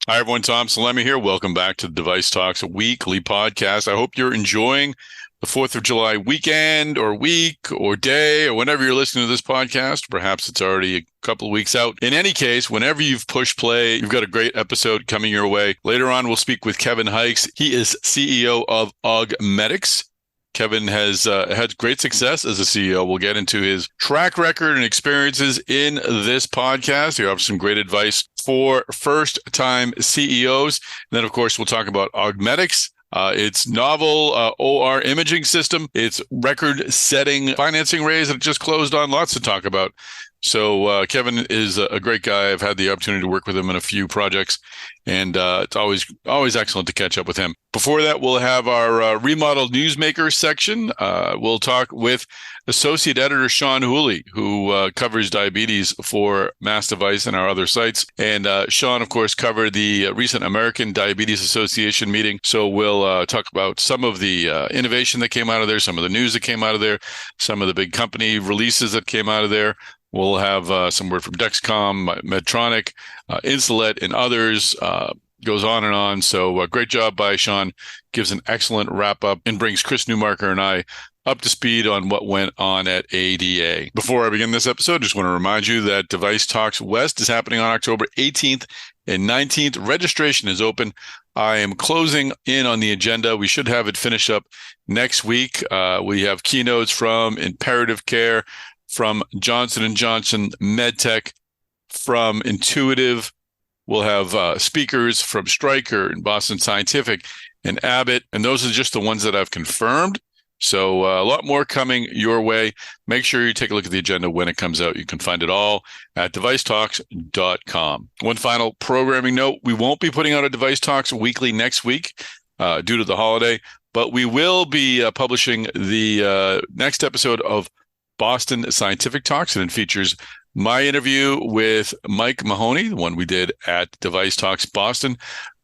Hi, everyone. Tom Salemi here. Welcome back to the Device Talks weekly podcast. I hope you're enjoying the 4th of July weekend or week or day or whenever you're listening to this podcast. Perhaps it's already a couple of weeks out. In any case, whenever you've pushed play, you've got a great episode coming your way. Later on, we'll speak with Kevin Hykes. He is CEO of Augmedics. Kevin has had great success as a CEO. We'll get into his track record and experiences in this podcast. You have some great advice for first-time CEOs. And then, of course, we'll talk about Augmedics. Its novel OR imaging system, its record-setting financing raise that it just closed on. Lots to talk about. So Kevin is a great guy. I've had the opportunity to work with him in a few projects, and it's always excellent to catch up with him. Before that, we'll have our remodeled newsmaker section. We'll talk with Associate Editor Sean Hooley, who covers diabetes for Mass Device and our other sites. And Sean, of course, covered the recent American Diabetes Association meeting. So we'll talk about some of the innovation that came out of there, some of the news that came out of there, some of the big company releases that came out of there. We'll have some word from Dexcom, Medtronic, Insulet, and others. Goes on and on. So great job by Sean. Gives an excellent wrap up and brings Chris Newmarker and I up to speed on what went on at ADA. Before I begin this episode, just want to remind you that Device Talks West is happening on October 18th and 19th. Registration is open. I am closing in on the agenda. We should have it finished up next week. We have keynotes from Imperative Care, from Johnson & Johnson, Medtech, from Intuitive. We'll have speakers from Stryker and Boston Scientific and Abbott, and those are just the ones that I've confirmed. So a lot more coming your way. Make sure you take a look at the agenda when it comes out. You can find it all at devicetalks.com. One final programming note, we won't be putting out a Device Talks weekly next week due to the holiday, but we will be publishing the next episode of Boston Scientific Talks, and it features my interview with Mike Mahoney, the one we did at Device Talks Boston.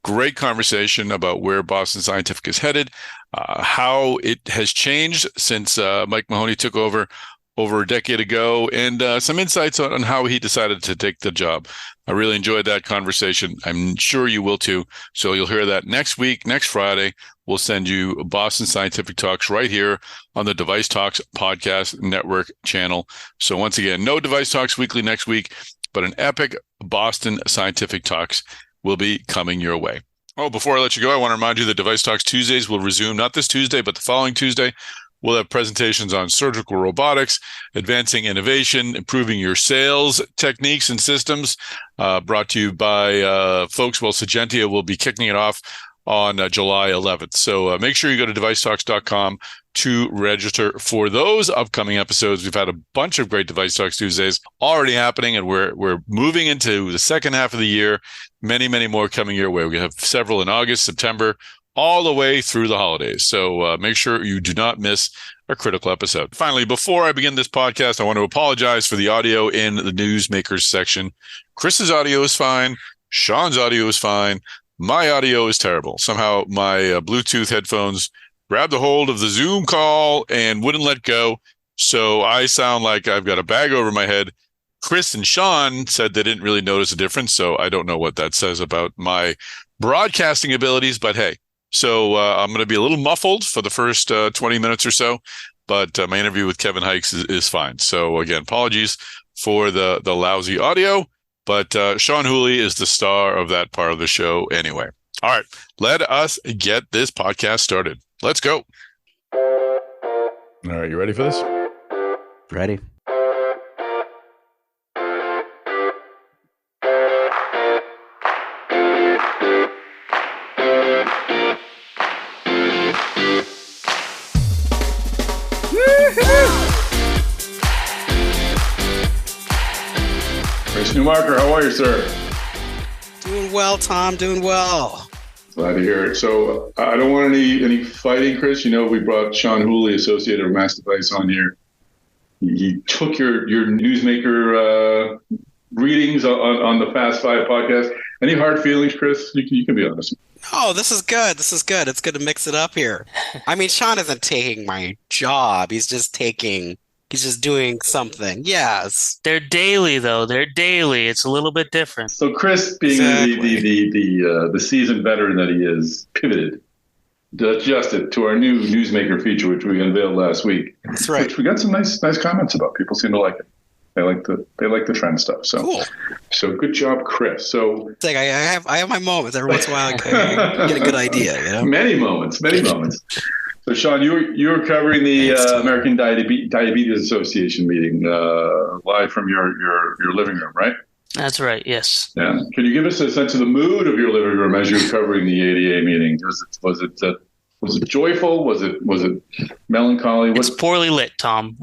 Great conversation about where Boston Scientific is headed, how it has changed since Mike Mahoney took over a decade ago, and some insights on how he decided to take the job. I really enjoyed that conversation. I'm sure you will too. So you'll hear that next week, next Friday. We'll send you Boston Scientific Talks right here on the Device Talks Podcast Network channel. So once again, no Device Talks weekly next week, but an epic Boston Scientific Talks will be coming your way. Oh, before I let you go, I want to remind you that Device Talks Tuesdays will resume not this Tuesday, but the following Tuesday. We'll have presentations on surgical robotics, advancing innovation, improving your sales techniques and systems, brought to you by folks. Well, Sagentia will be kicking it off on July 11th. So make sure you go to devicetalks.com to register for those upcoming episodes. We've had a bunch of great Device Talks Tuesdays already happening, and we're moving into the second half of the year. Many, many more coming your way. We have several in August, September, all the way through the holidays. So make sure you do not miss a critical episode. Finally, before I begin this podcast, I want to apologize for the audio in the newsmakers section. Chris's audio is fine. Sean's audio is fine. My audio is terrible. Somehow my Bluetooth headphones grabbed a hold of the Zoom call and wouldn't let go. So I sound like I've got a bag over my head. Chris and Sean said they didn't really notice a difference. So I don't know what that says about my broadcasting abilities, but hey. So I'm going to be a little muffled for the first 20 minutes or so, but my interview with Kevin Hykes is fine. So again, apologies for the lousy audio, but Sean Hooley is the star of that part of the show anyway. All right, let us get this podcast started. Let's go. All right, you ready for this? Ready. Chris Newmarker, how are you, sir? Doing well, Tom. Doing well. Glad to hear it. So I don't want any fighting, Chris. You know, we brought Sean Hooley, Associate of Mass Device, on here. He took your newsmaker readings on the Fast Five podcast. Any hard feelings, Chris? You can be honest. Oh, this is good. This is good. It's good to mix it up here. I mean, Sean isn't taking my job. He's just taking He's just doing something. Yes, They're daily, though. They're daily. It's a little bit different. So Chris, being exactly. the seasoned veteran that he is, pivoted, adjusted to our new newsmaker feature, which we unveiled last week. That's right. Which we got some nice comments about. People seem to like it. They like the trend stuff. So Cool. So good job, Chris. So It's like I have my moments every once in a while. I get a good idea, you know. Many moments. So Sean, you were covering the American Diabetes Association meeting live from your living room, right? That's right. Yes. Yeah. Can you give us a sense of the mood of your living room as you're covering the ADA meeting? Was it joyful? Was it melancholy? It's poorly lit, Tom.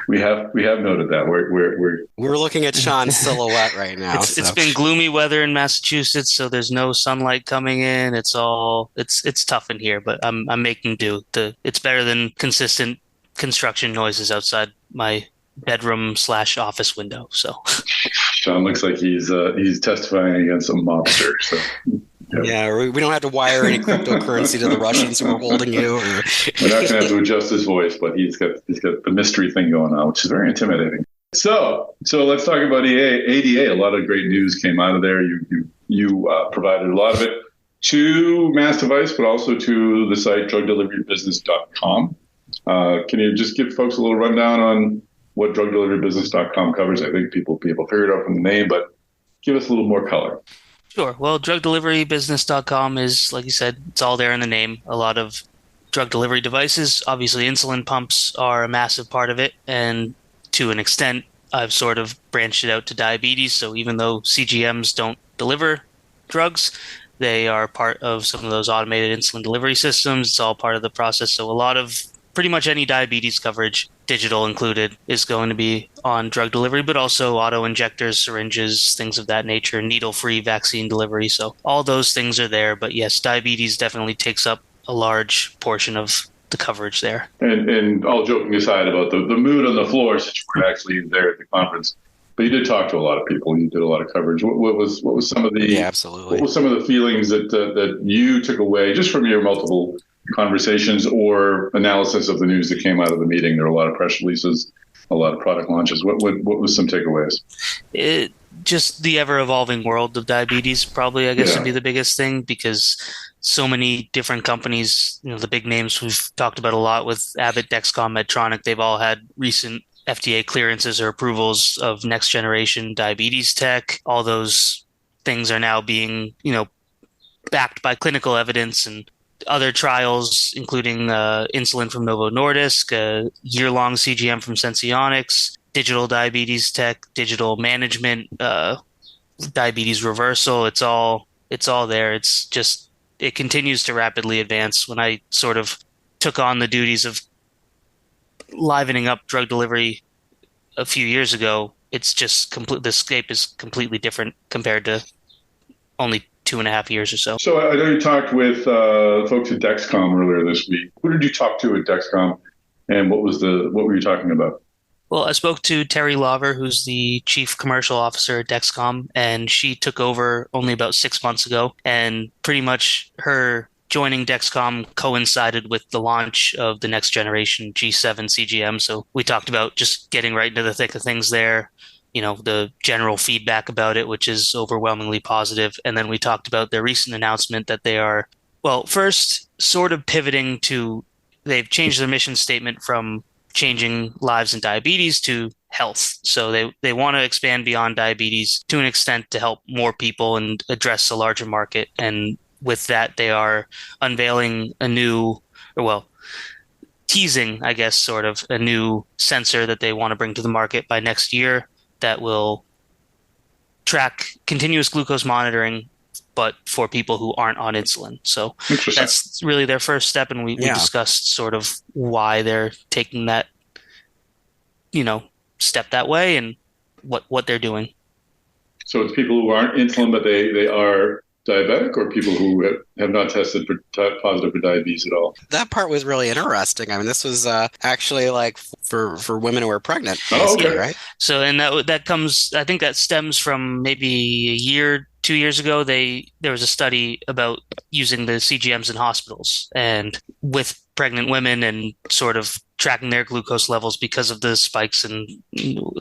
We have noted that We're looking at Sean's silhouette right now. It's been gloomy weather in Massachusetts, so there's no sunlight coming in. It's tough in here, but I'm making do. It's better than consistent construction noises outside my bedroom / office window. So Sean looks like he's testifying against some mobster. So. Yeah, we don't have to wire any cryptocurrency to the Russians who are holding you. We're not going to have to adjust his voice, but he's got the mystery thing going on, which is very intimidating. So let's talk about ADA. A lot of great news came out of there. You provided a lot of it to Mass Device, but also to the site drugdeliverybusiness.com. Can you just give folks a little rundown on what drugdeliverybusiness.com covers? I think people figured it out from the name, but give us a little more color. Sure. Well, drugdeliverybusiness.com is, like you said, it's all there in the name. A lot of drug delivery devices. Obviously, insulin pumps are a massive part of it. And to an extent, I've sort of branched it out to diabetes. So even though CGMs don't deliver drugs, they are part of some of those automated insulin delivery systems. It's all part of the process. So a lot of pretty much any diabetes coverage, digital included, is going to be on drug delivery, but also auto injectors, syringes, things of that nature, needle-free vaccine delivery. So all those things are there. But yes, diabetes definitely takes up a large portion of the coverage there. And all joking aside about the mood on the floor, since you weren't actually there at the conference, but you did talk to a lot of people. You did a lot of coverage. What was some of the absolutely. What was some of the feelings that you took away just from your multiple conversations or analysis of the news that came out of the meeting? There were a lot of press releases, a lot of product launches. What was some takeaways? Just the ever-evolving world of diabetes probably, I guess, would be the biggest thing, because so many different companies, the big names we've talked about a lot with Abbott, Dexcom, Medtronic, they've all had recent FDA clearances or approvals of next generation diabetes tech. All those things are now being, backed by clinical evidence and other trials, including insulin from Novo Nordisk, a year-long CGM from Senseonics, digital diabetes tech, digital management, diabetes reversal. It's all there. It's just, it continues to rapidly advance. When I sort of took on the duties of livening up drug delivery a few years ago, it's just the scape is completely different compared to only 2.5 years or so. So I know you talked with folks at Dexcom earlier this week. Who did you talk to at Dexcom, and what were you talking about? Well, I spoke to Terry Lawver, who's the chief commercial officer at Dexcom, and she took over only about 6 months ago. And pretty much her joining Dexcom coincided with the launch of the next generation G7 CGM. So we talked about just getting right into the thick of things there. The general feedback about it, which is overwhelmingly positive. And then we talked about their recent announcement that they are, well, first sort of pivoting to, they've changed their mission statement from changing lives in diabetes to health. So they want to expand beyond diabetes to an extent to help more people and address a larger market. And with that, they are unveiling teasing, I guess, sort of a new sensor that they want to bring to the market by next year that will track continuous glucose monitoring, but for people who aren't on insulin. So that's really their first step. And we discussed sort of why they're taking that, step that way and what they're doing. So it's people who aren't insulin, but they are diabetic, or people who have not tested positive for diabetes at all? That part was really interesting. I mean, this was actually like for women who are pregnant. Oh, okay. Right? So, and that comes, I think that stems from maybe a year, 2 years ago, there was a study about using the CGMs in hospitals and with pregnant women and sort of tracking their glucose levels because of the spikes and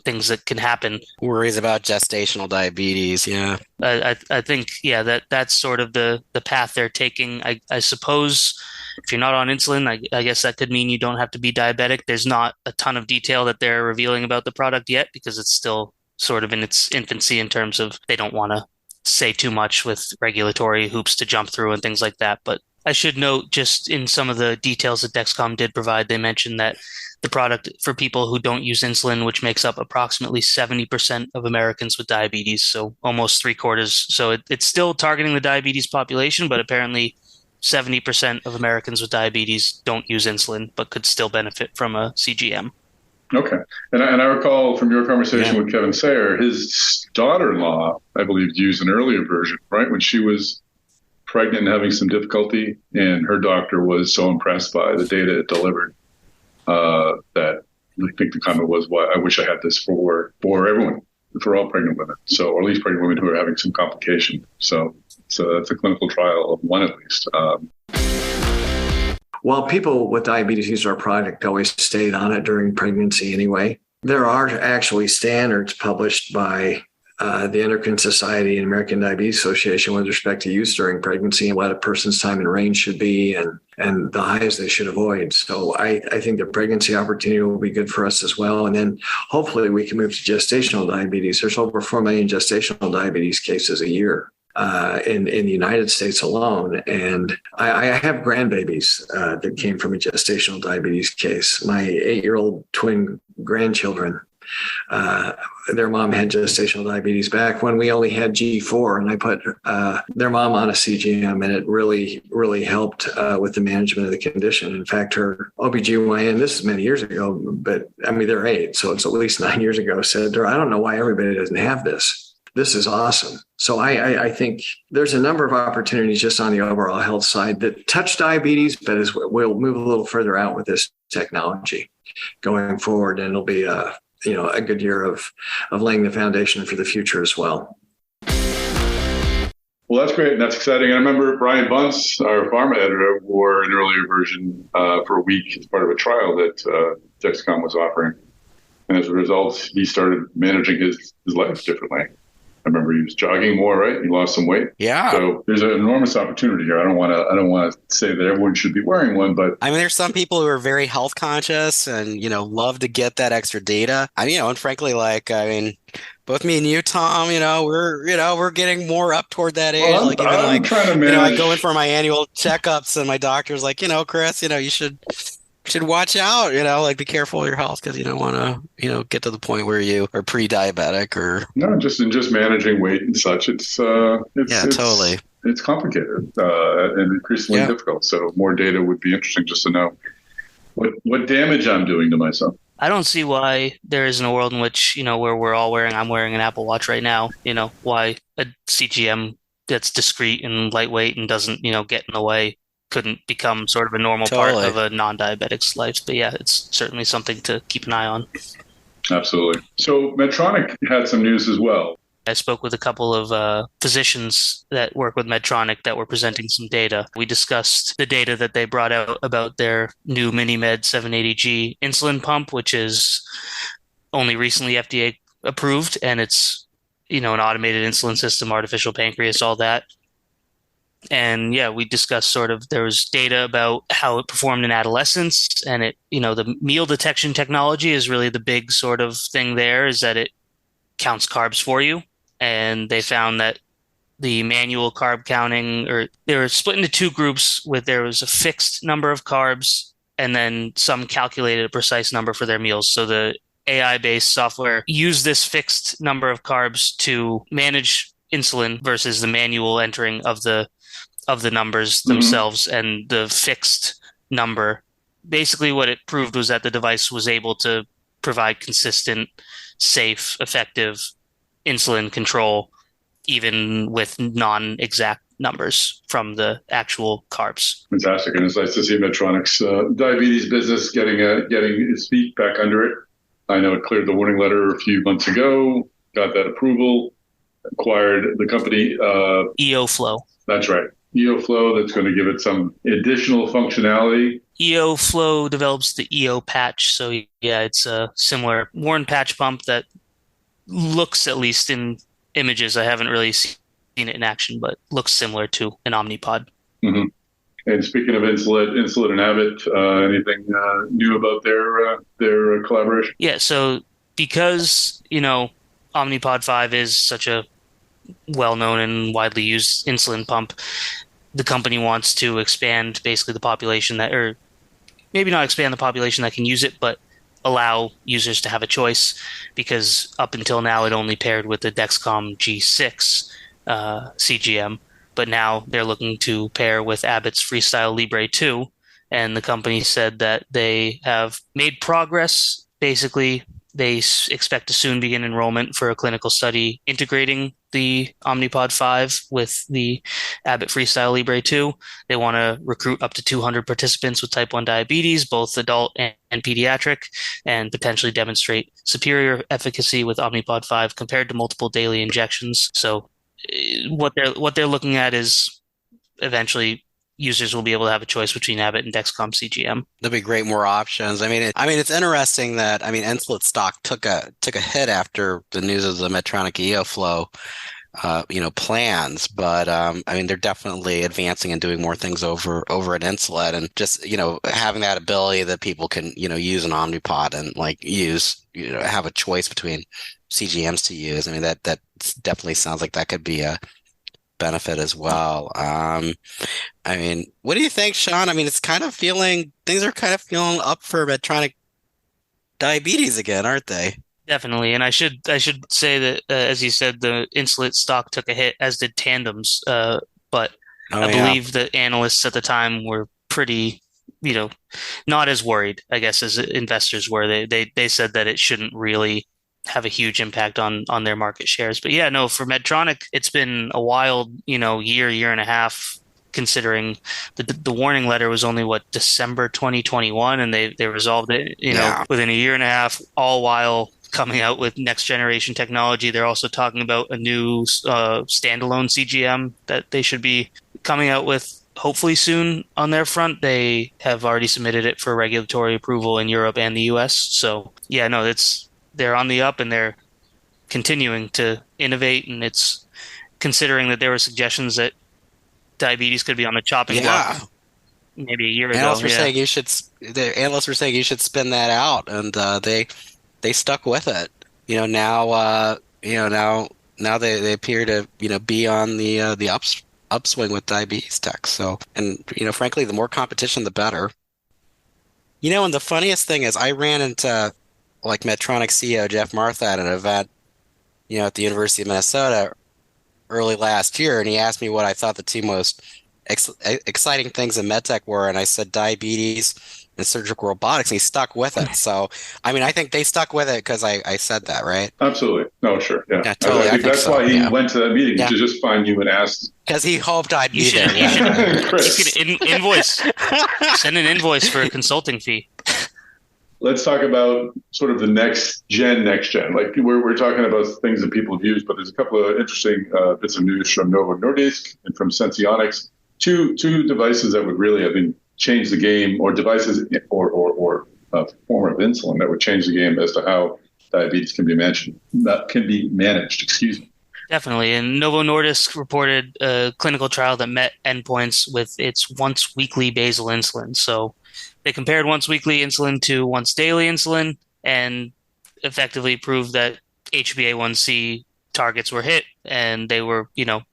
things that can happen. Worries about gestational diabetes. Yeah. I think, yeah, that's sort of the path they're taking. I suppose if you're not on insulin, I guess that could mean you don't have to be diabetic. There's not a ton of detail that they're revealing about the product yet because it's still sort of in its infancy in terms of they don't want to say too much with regulatory hoops to jump through and things like that. But I should note just in some of the details that Dexcom did provide, they mentioned that the product for people who don't use insulin, which makes up approximately 70% of Americans with diabetes, so almost 3/4. So it's still targeting the diabetes population, but apparently 70% of Americans with diabetes don't use insulin, but could still benefit from a CGM. Okay. And I recall from your conversation with Kevin Sayer, his daughter-in-law, I believe, used an earlier version, right? When she was pregnant and having some difficulty, and her doctor was so impressed by the data it delivered that I think the comment was, "Well, I wish I had this for everyone, for all pregnant women, so or at least pregnant women who are having some complication." So that's a clinical trial of one at least. Well, people with diabetes use our product always stayed on it during pregnancy anyway. There are actually standards published by the Endocrine Society and American Diabetes Association with respect to use during pregnancy and what a person's time in range should be and the highs they should avoid. So I think the pregnancy opportunity will be good for us as well. And then hopefully we can move to gestational diabetes. There's over 4 million gestational diabetes cases a year in the United States alone. And I have grandbabies that came from a gestational diabetes case. My 8-year-old twin grandchildren, their mom had gestational diabetes back when we only had G4, and I put their mom on a CGM, and it really, really helped with the management of the condition. In fact, her OBGYN, this is many years ago, but I mean, they're 8, so it's at least 9 years ago, said to her, "I don't know why everybody doesn't have this. This is awesome." So I think there's a number of opportunities just on the overall health side that touch diabetes, but as we'll move a little further out with this technology going forward, and it'll be a good year of laying the foundation for the future as well. Well, that's great. And that's exciting. I remember Brian Bunce, our pharma editor, wore an earlier version for a week as part of a trial that Dexcom was offering. And as a result, he started managing his life differently. I remember he was jogging more, right? He lost some weight. Yeah. So there's an enormous opportunity here. I don't want to say that everyone should be wearing one, but I mean, there's some people who are very health conscious and, love to get that extra data. And frankly, both me and you, Tom, we're getting more up toward that age. Well, I'm trying to manage. I go in for my annual checkups and my doctor's like, Chris, you should watch out, be careful of your health because you don't want to, get to the point where you are pre-diabetic or. No, just managing weight and such. It's totally. It's complicated and increasingly difficult. So more data would be interesting just to know what damage I'm doing to myself. I don't see why there isn't a world in which, where I'm wearing an Apple Watch right now, why a CGM that's discreet and lightweight and doesn't, get in the way couldn't become sort of a normal part of a non-diabetic's life. But yeah, it's certainly something to keep an eye on. Absolutely. So Medtronic had some news as well. I spoke with a couple of physicians that work with Medtronic that were presenting some data. We discussed the data that they brought out about their new MiniMed 780G insulin pump, which is only recently FDA approved, and it's, an automated insulin system, artificial pancreas, all that. And yeah, we discussed there was data about how it performed in adolescence, and the meal detection technology is really the big sort of thing there, is that it counts carbs for you. And they found that the manual carb counting, or they were split into two groups where there was a fixed number of carbs and then some calculated a precise number for their meals. So the AI-based software used this fixed number of carbs to manage insulin versus the manual entering of the numbers themselves. And the fixed number, basically what it proved was that the device was able to provide consistent, safe, effective insulin control, even with non-exact numbers from the actual carbs. Fantastic. And it's nice to see Medtronic's diabetes business getting its feet back under it. I know it cleared the warning letter a few months ago, got that approval. acquired the company. EOFlow. That's right. EOFlow, that's going to give it some additional functionality. EOFlow develops the EO patch. So yeah, it's a similar worn patch pump that looks, at least in images, I haven't really seen it in action, but looks similar to an Omnipod. Mm-hmm. And speaking of Insulet and Abbott, anything new about their collaboration? Yeah, so because, Omnipod 5 is such a well-known and widely used insulin pump, the company wants to expand basically the population that, or maybe not expand the population that can use it, but allow users to have a choice, because up until now it only paired with the Dexcom G6 CGM, but now they're looking to pair with Abbott's Freestyle Libre 2, and the company said that they have made progress. Basically, they expect to soon begin enrollment for a clinical study integrating the Omnipod 5 with the Abbott Freestyle Libre 2. They want to recruit up to 200 participants with type 1 diabetes, both adult and pediatric, and potentially demonstrate superior efficacy with Omnipod 5 compared to multiple daily injections. So what they're looking at is eventually users will be able to have a choice between Abbott and Dexcom CGM. There'll be great more options. It's interesting that Insulet stock took a hit after the news of the Medtronic EOFlow plans, but they're definitely advancing and doing more things over at Insulet, and just having that ability that people can use an Omnipod and have a choice between CGMs to use. That definitely sounds like that could be a benefit as well. What do you think, Sean? Things are kind of feeling up for Medtronic diabetes again, aren't they? Definitely, and I should say that as you said, the Insulet stock took a hit, as did Tandem's. But I believe the analysts at the time were pretty, not as worried, I guess, as investors were. They said that it shouldn't really have a huge impact on their market shares. But yeah, no, for Medtronic, it's been a wild, year and a half, considering the warning letter was only December 2021, and they resolved it, within a year and a half, all while coming out with next generation technology. They're also talking about a new standalone CGM that they should be coming out with hopefully soon on their front. They have already submitted it for regulatory approval in Europe and the US. So yeah, no, they're on the up, and they're continuing to innovate. And it's considering that there were suggestions that diabetes could be on the chopping block maybe a year ago. The analysts were saying you should spin that out, and they stuck with it. Now they appear to be on the upswing with diabetes tech. So, and frankly, the more competition, the better. And the funniest thing is, I ran into Medtronic CEO Jeff Martha at an event, at the University of Minnesota early last year, and he asked me what I thought the two most exciting things in medtech were, and I said diabetes and surgical robotics, and he stuck with it. So, I think they stuck with it because I said that, right? Absolutely. No, sure. Yeah. Totally. I think that's why he went to that meeting, to just find you and ask. Because he hoped I'd be there. You could invoice. Send an invoice for a consulting fee. Let's talk about sort of the next gen. We're talking about things that people have used, but there's a couple of interesting bits of news from Novo Nordisk and from Senseonics. Two devices that would really, I think, change the game, or devices or a form of insulin that would change the game as to how diabetes can be managed. Excuse me. Definitely. And Novo Nordisk reported a clinical trial that met endpoints with its once weekly basal insulin. So they compared once weekly insulin to once daily insulin, and effectively proved that HbA1c targets were hit, and they were,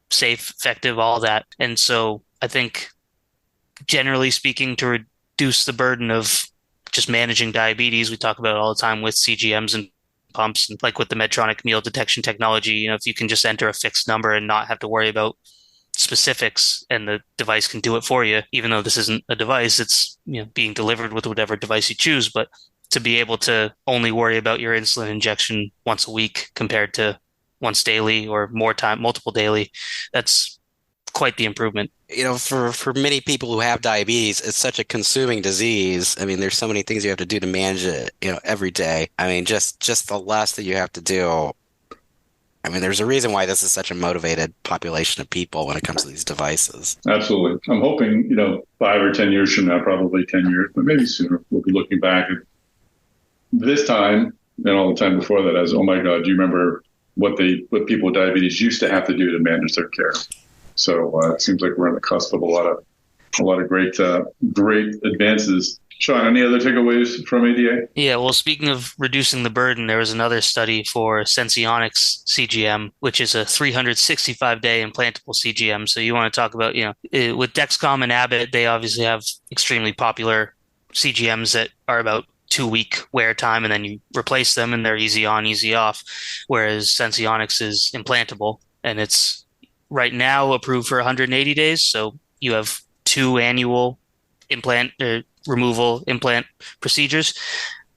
safe, effective, all that. And so I think, generally speaking, to reduce the burden of just managing diabetes, we talk about it all the time with CGMs and pumps, and with the Medtronic meal detection technology, if you can just enter a fixed number and not have to worry about specifics, and the device can do it for you, even though this isn't a device, it's being delivered with whatever device you choose. But to be able to only worry about your insulin injection once a week compared to once daily or multiple daily, that's quite the improvement. For many people who have diabetes, it's such a consuming disease. There's so many things you have to do to manage it, every day. Just the less that you have to do, I mean, there's a reason why this is such a motivated population of people when it comes to these devices. Absolutely. I'm hoping, 5 or 10 years from now, probably 10 years, but maybe sooner, we'll be looking back at this time and all the time before that as, oh my God, do you remember what people with diabetes used to have to do to manage their care? So it seems like we're on the cusp of a lot of great advances. Sean, any other takeaways from ADA? Yeah, well, speaking of reducing the burden, there was another study for Senseonics CGM, which is a 365-day implantable CGM. So you want to talk about, with Dexcom and Abbott, they obviously have extremely popular CGMs that are about 2-week wear time, and then you replace them and they're easy on, easy off. Whereas Senseonics is implantable, and it's right now approved for 180 days. So you have 2 annual removal implant procedures,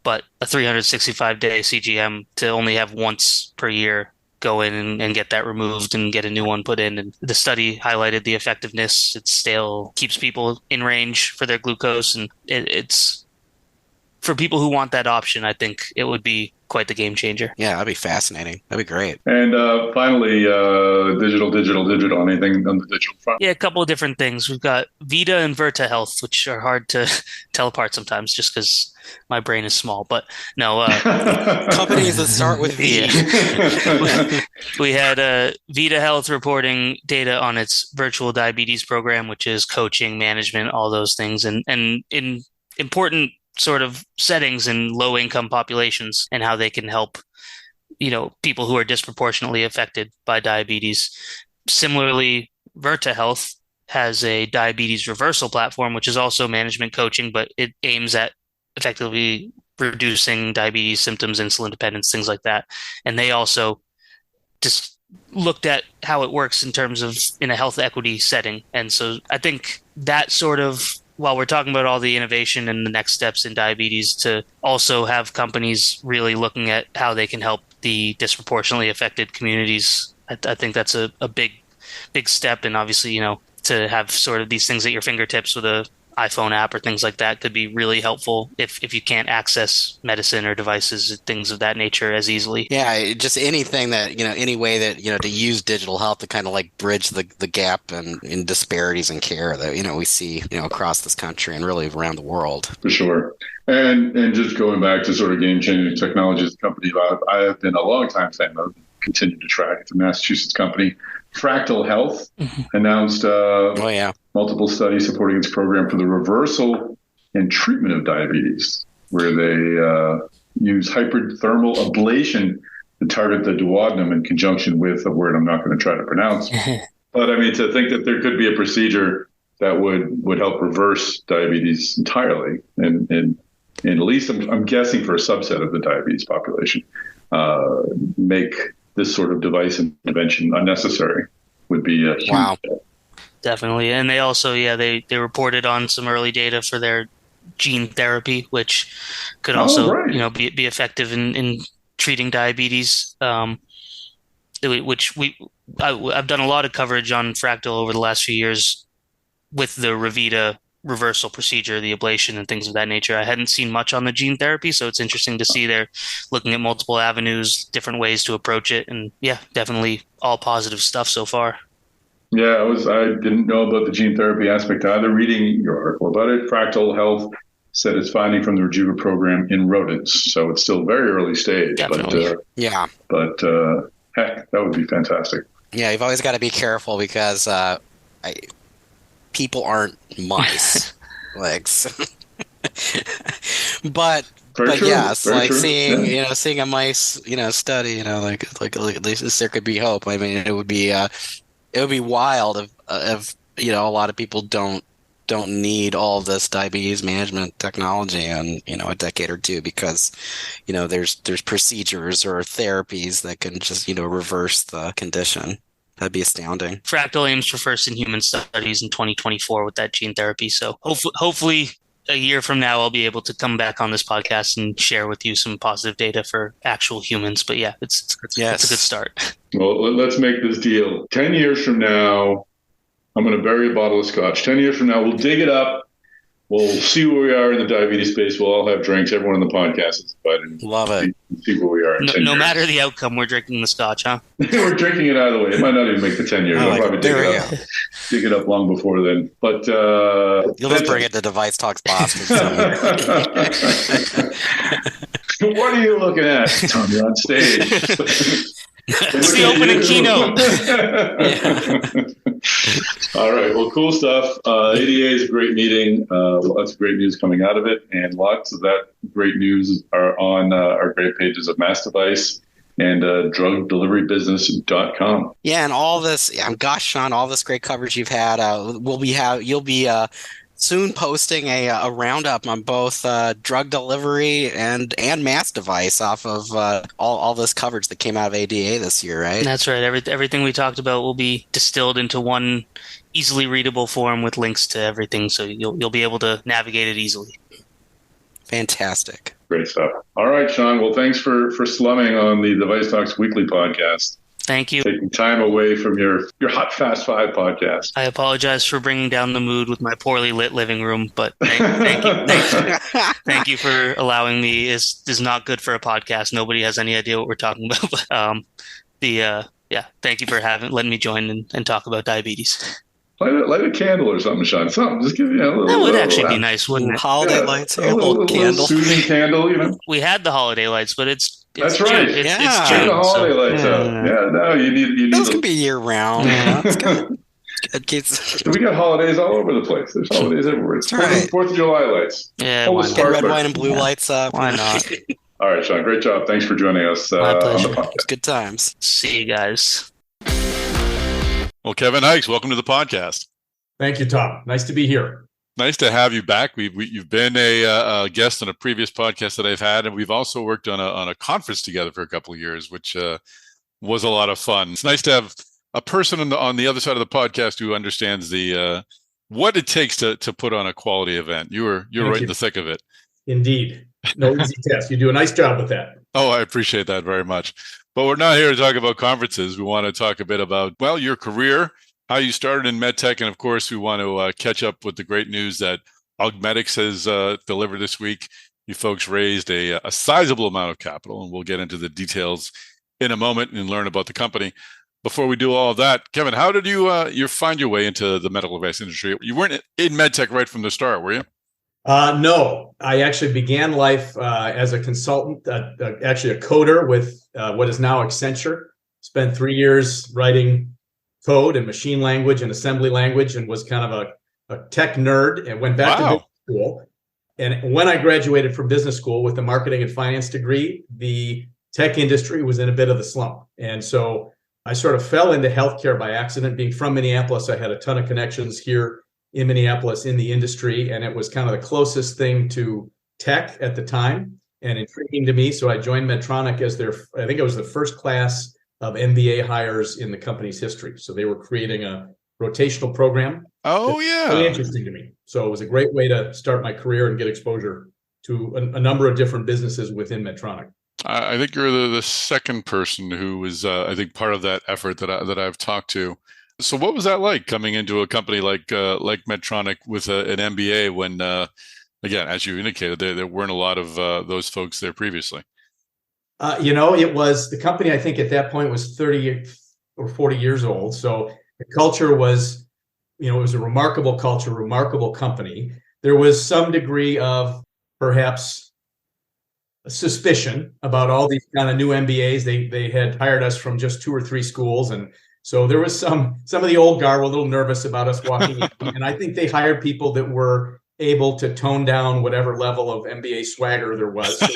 but a 365-day CGM to only have once per year go in and get that removed and get a new one put in. And the study highlighted the effectiveness. It still keeps people in range for their glucose, and it's for people who want that option. I think it would be quite the game changer. Yeah, that'd be fascinating. That'd be great. And finally, digital, anything on the digital front? Yeah, a couple of different things. We've got Vita and Virta Health, which are hard to tell apart sometimes just because my brain is small. But no, companies that start with V. Yeah. We had Vita Health reporting data on its virtual diabetes program, which is coaching, management, all those things, and in important sort of settings in low-income populations, and how they can help, people who are disproportionately affected by diabetes. Similarly, Virta Health has a diabetes reversal platform, which is also management coaching, but it aims at effectively reducing diabetes symptoms, insulin dependence, things like that. And they also just looked at how it works in terms of in a health equity setting. And so I think that sort of, while we're talking about all the innovation and the next steps in diabetes, to also have companies really looking at how they can help the disproportionately affected communities, I think that's a big step. And obviously, to have sort of these things at your fingertips with a iPhone app or things like that could be really helpful if you can't access medicine or devices, things of that nature as easily. Yeah, just anything that, any way that, to use digital health to kind of like bridge the gap in disparities in care that, we see, across this country and really around the world. For sure. And just going back to sort of game-changing technologies, the company I have been a long time fan of, continue to track. It's a Massachusetts company. Fractal Health announced multiple studies supporting its program for the reversal and treatment of diabetes, where they use hyperthermal ablation to target the duodenum in conjunction with a word I'm not going to try to pronounce. But I mean, to think that there could be a procedure that would help reverse diabetes entirely, and at least I'm guessing for a subset of the diabetes population, make this sort of device intervention unnecessary would be a huge step. Definitely. And they also, they reported on some early data for their gene therapy, which could also, be effective in treating diabetes, which I've done a lot of coverage on Fractal over the last few years with the Revita reversal procedure, the ablation and things of that nature. I hadn't seen much on the gene therapy, so it's interesting to see they're looking at multiple avenues, different ways to approach it. And yeah, definitely all positive stuff so far. Yeah, I didn't know about the gene therapy aspect either. Reading your article about it, Fractal Health said it's finding from the Rejuva program in rodents, so it's still very early stage. Definitely. But heck, that would be fantastic. Yeah, you've always got to be careful because people aren't mice legs. but Very true. Yes, Very like true. seeing a mice like at least there could be hope. I mean, it would be wild if a lot of people don't need all this diabetes management technology in a decade or two, because there's procedures or therapies that can just reverse the condition. That'd be astounding. Fractal aims for first-in-human studies in 2024 with that gene therapy. So hopefully a year from now, I'll be able to come back on this podcast and share with you some positive data for actual humans. But yeah, it's a good start. Well, let's make this deal. 10 years from now, I'm going to bury a bottle of scotch. 10 years from now, we'll dig it up. We'll see where we are in the diabetes space. We'll all have drinks. Everyone on the podcast is invited. Love it. and see where we are in 10 No years. matter the outcome, we're drinking the scotch, huh? We're drinking it either way. It might not even make the 10 years. I'll probably dig it up long before then. But you'll just bring it to Device Talks Boston. What are you looking at? Tom, you're on stage. It's the opening keynote. All right. Well, cool stuff. ADA is a great meeting. Lots of great news coming out of it. And lots of that great news are on our great pages of Mass Device and drugdeliverybusiness.com. Yeah, and all this, gosh, Sean, all this great coverage you've had. You'll be soon posting a roundup on both drug delivery and Mass Device off of all this coverage that came out of ADA this year, right? That's right. Everything we talked about will be distilled into one easily readable form with links to everything, so you'll be able to navigate it easily. Fantastic. Great stuff. All right, Sean. Well, thanks for slumming on the Device Talks Weekly podcast. Thank you. Taking time away from your Hot Fast 5 podcast. I apologize for bringing down the mood with my poorly lit living room, but thank you. Thank you for allowing me. Is not good for a podcast. Nobody has any idea what we're talking about. But thank you for letting me join and talk about diabetes. Light a candle or something, Sean. Something. Just give you a little. That would actually be nice, wouldn't it? Holiday lights, a little candle, soothing candle. We had the holiday lights, but it's that's right. June. It's June, June, the holiday lights up. Yeah, no, you need. Those can be year round. That's good. We got holidays all over the place. There's holidays everywhere. It's 4th of July lights. Yeah, red, white, and blue lights up. Why not? All right, Sean. Great job. Thanks for joining us My pleasure. on the podcast. It's good times. See you guys. Well, Kevin Hykes, welcome to the podcast. Thank you, Tom. Nice to be here. Nice to have you back. You've been a guest on a previous podcast that I've had, and we've also worked on a conference together for a couple of years, which was a lot of fun. It's nice to have a person on the other side of the podcast who understands the what it takes to put on a quality event. You're right in the thick of it. Indeed. No easy task. You do a nice job with that. Oh, I appreciate that very much. But we're not here to talk about conferences. We want to talk a bit about, well, your career, how you started in Medtech, and of course, we want to catch up with the great news that Augmedics has delivered this week. You folks raised a sizable amount of capital, and we'll get into the details in a moment and learn about the company. Before we do all of that, Kevin, how did you find your way into the medical device industry? You weren't in Medtech right from the start, were you? No, I actually began life as a consultant, actually a coder with what is now Accenture. Spent 3 years writing code and machine language and assembly language, and was kind of a tech nerd, and went back to business school. And when I graduated from business school with a marketing and finance degree, the tech industry was in a bit of the slump. And so I sort of fell into healthcare by accident. Being from Minneapolis, I had a ton of connections here in Minneapolis in the industry, and it was kind of the closest thing to tech at the time and intriguing to me. So I joined Medtronic as I think it was the first class of MBA hires in the company's history. So they were creating a rotational program. Oh, yeah. Really interesting to me. So it was a great way to start my career and get exposure to a number of different businesses within Medtronic. I think you're the second person who was, I think, part of that effort that I've talked to. So what was that like coming into a company like Medtronic with an MBA when, again, as you indicated, there weren't a lot of those folks there previously? It was the company, I think at that point was 30 or 40 years old. So the culture was, it was a remarkable culture, remarkable company. There was some degree of perhaps suspicion about all these kind of new MBAs. They had hired us from just 2 or 3 schools. And so there was some of the old guard were a little nervous about us walking in. And I think they hired people that were able to tone down whatever level of MBA swagger there was. So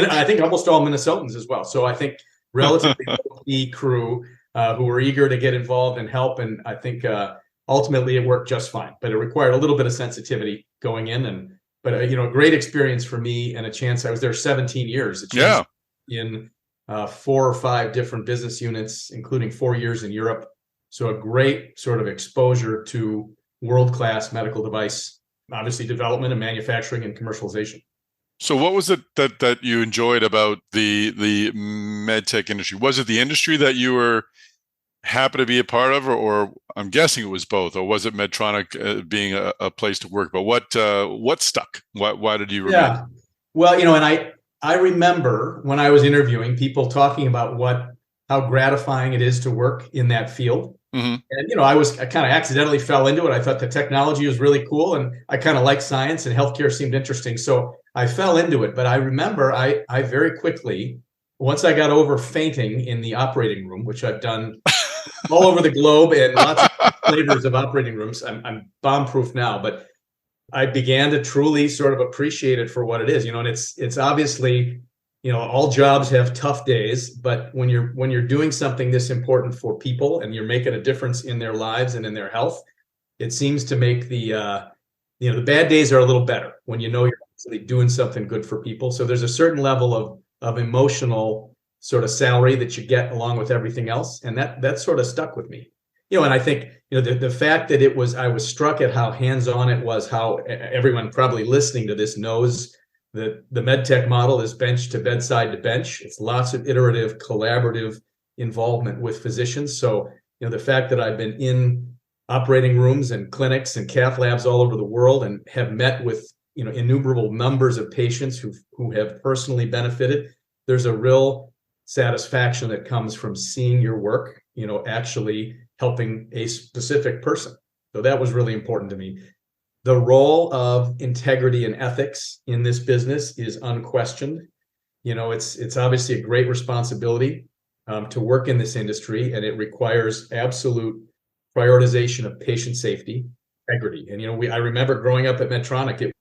I think almost all Minnesotans as well. So I think relatively low-key crew who were eager to get involved and help. And I think ultimately it worked just fine. But it required a little bit of sensitivity going in. But a great experience for me and a chance. I was there 17 years. In 4 or 5 different business units, including 4 years in Europe. So a great sort of exposure to world-class medical device, obviously development and manufacturing and commercialization. So what was it that you enjoyed about the medtech industry? Was it the industry that you were happy to be a part of, or I'm guessing it was both, or was it Medtronic being a place to work? But what stuck? Why did you remain? Yeah, well, and I remember when I was interviewing people talking about how gratifying it is to work in that field. Mm-hmm. And, I kind of accidentally fell into it. I thought the technology was really cool and I kind of liked science and healthcare seemed interesting. So I fell into it. But I remember I very quickly, once I got over fainting in the operating room, which I've done all over the globe and lots of flavors of operating rooms, I'm bomb-proof now, but I began to truly sort of appreciate it for what it is, and it's obviously, all jobs have tough days, but when you're doing something this important for people and you're making a difference in their lives and in their health, it seems to make the bad days are a little better when you're actually doing something good for people. So there's a certain level of emotional sort of salary that you get along with everything else, and that sort of stuck with me. And I think, the fact that I was struck at how hands-on it was, how everyone probably listening to this knows that the Medtech model is bench to bedside to bench. It's lots of iterative, collaborative involvement with physicians. So, the fact that I've been in operating rooms and clinics and cath labs all over the world and have met with, innumerable numbers of patients who have personally benefited, there's a real satisfaction that comes from seeing your work, actually helping a specific person. So that was really important to me. The role of integrity and ethics in this business is unquestioned. It's obviously a great responsibility to work in this industry, and it requires absolute prioritization of patient safety, integrity. And I remember growing up at Medtronic, it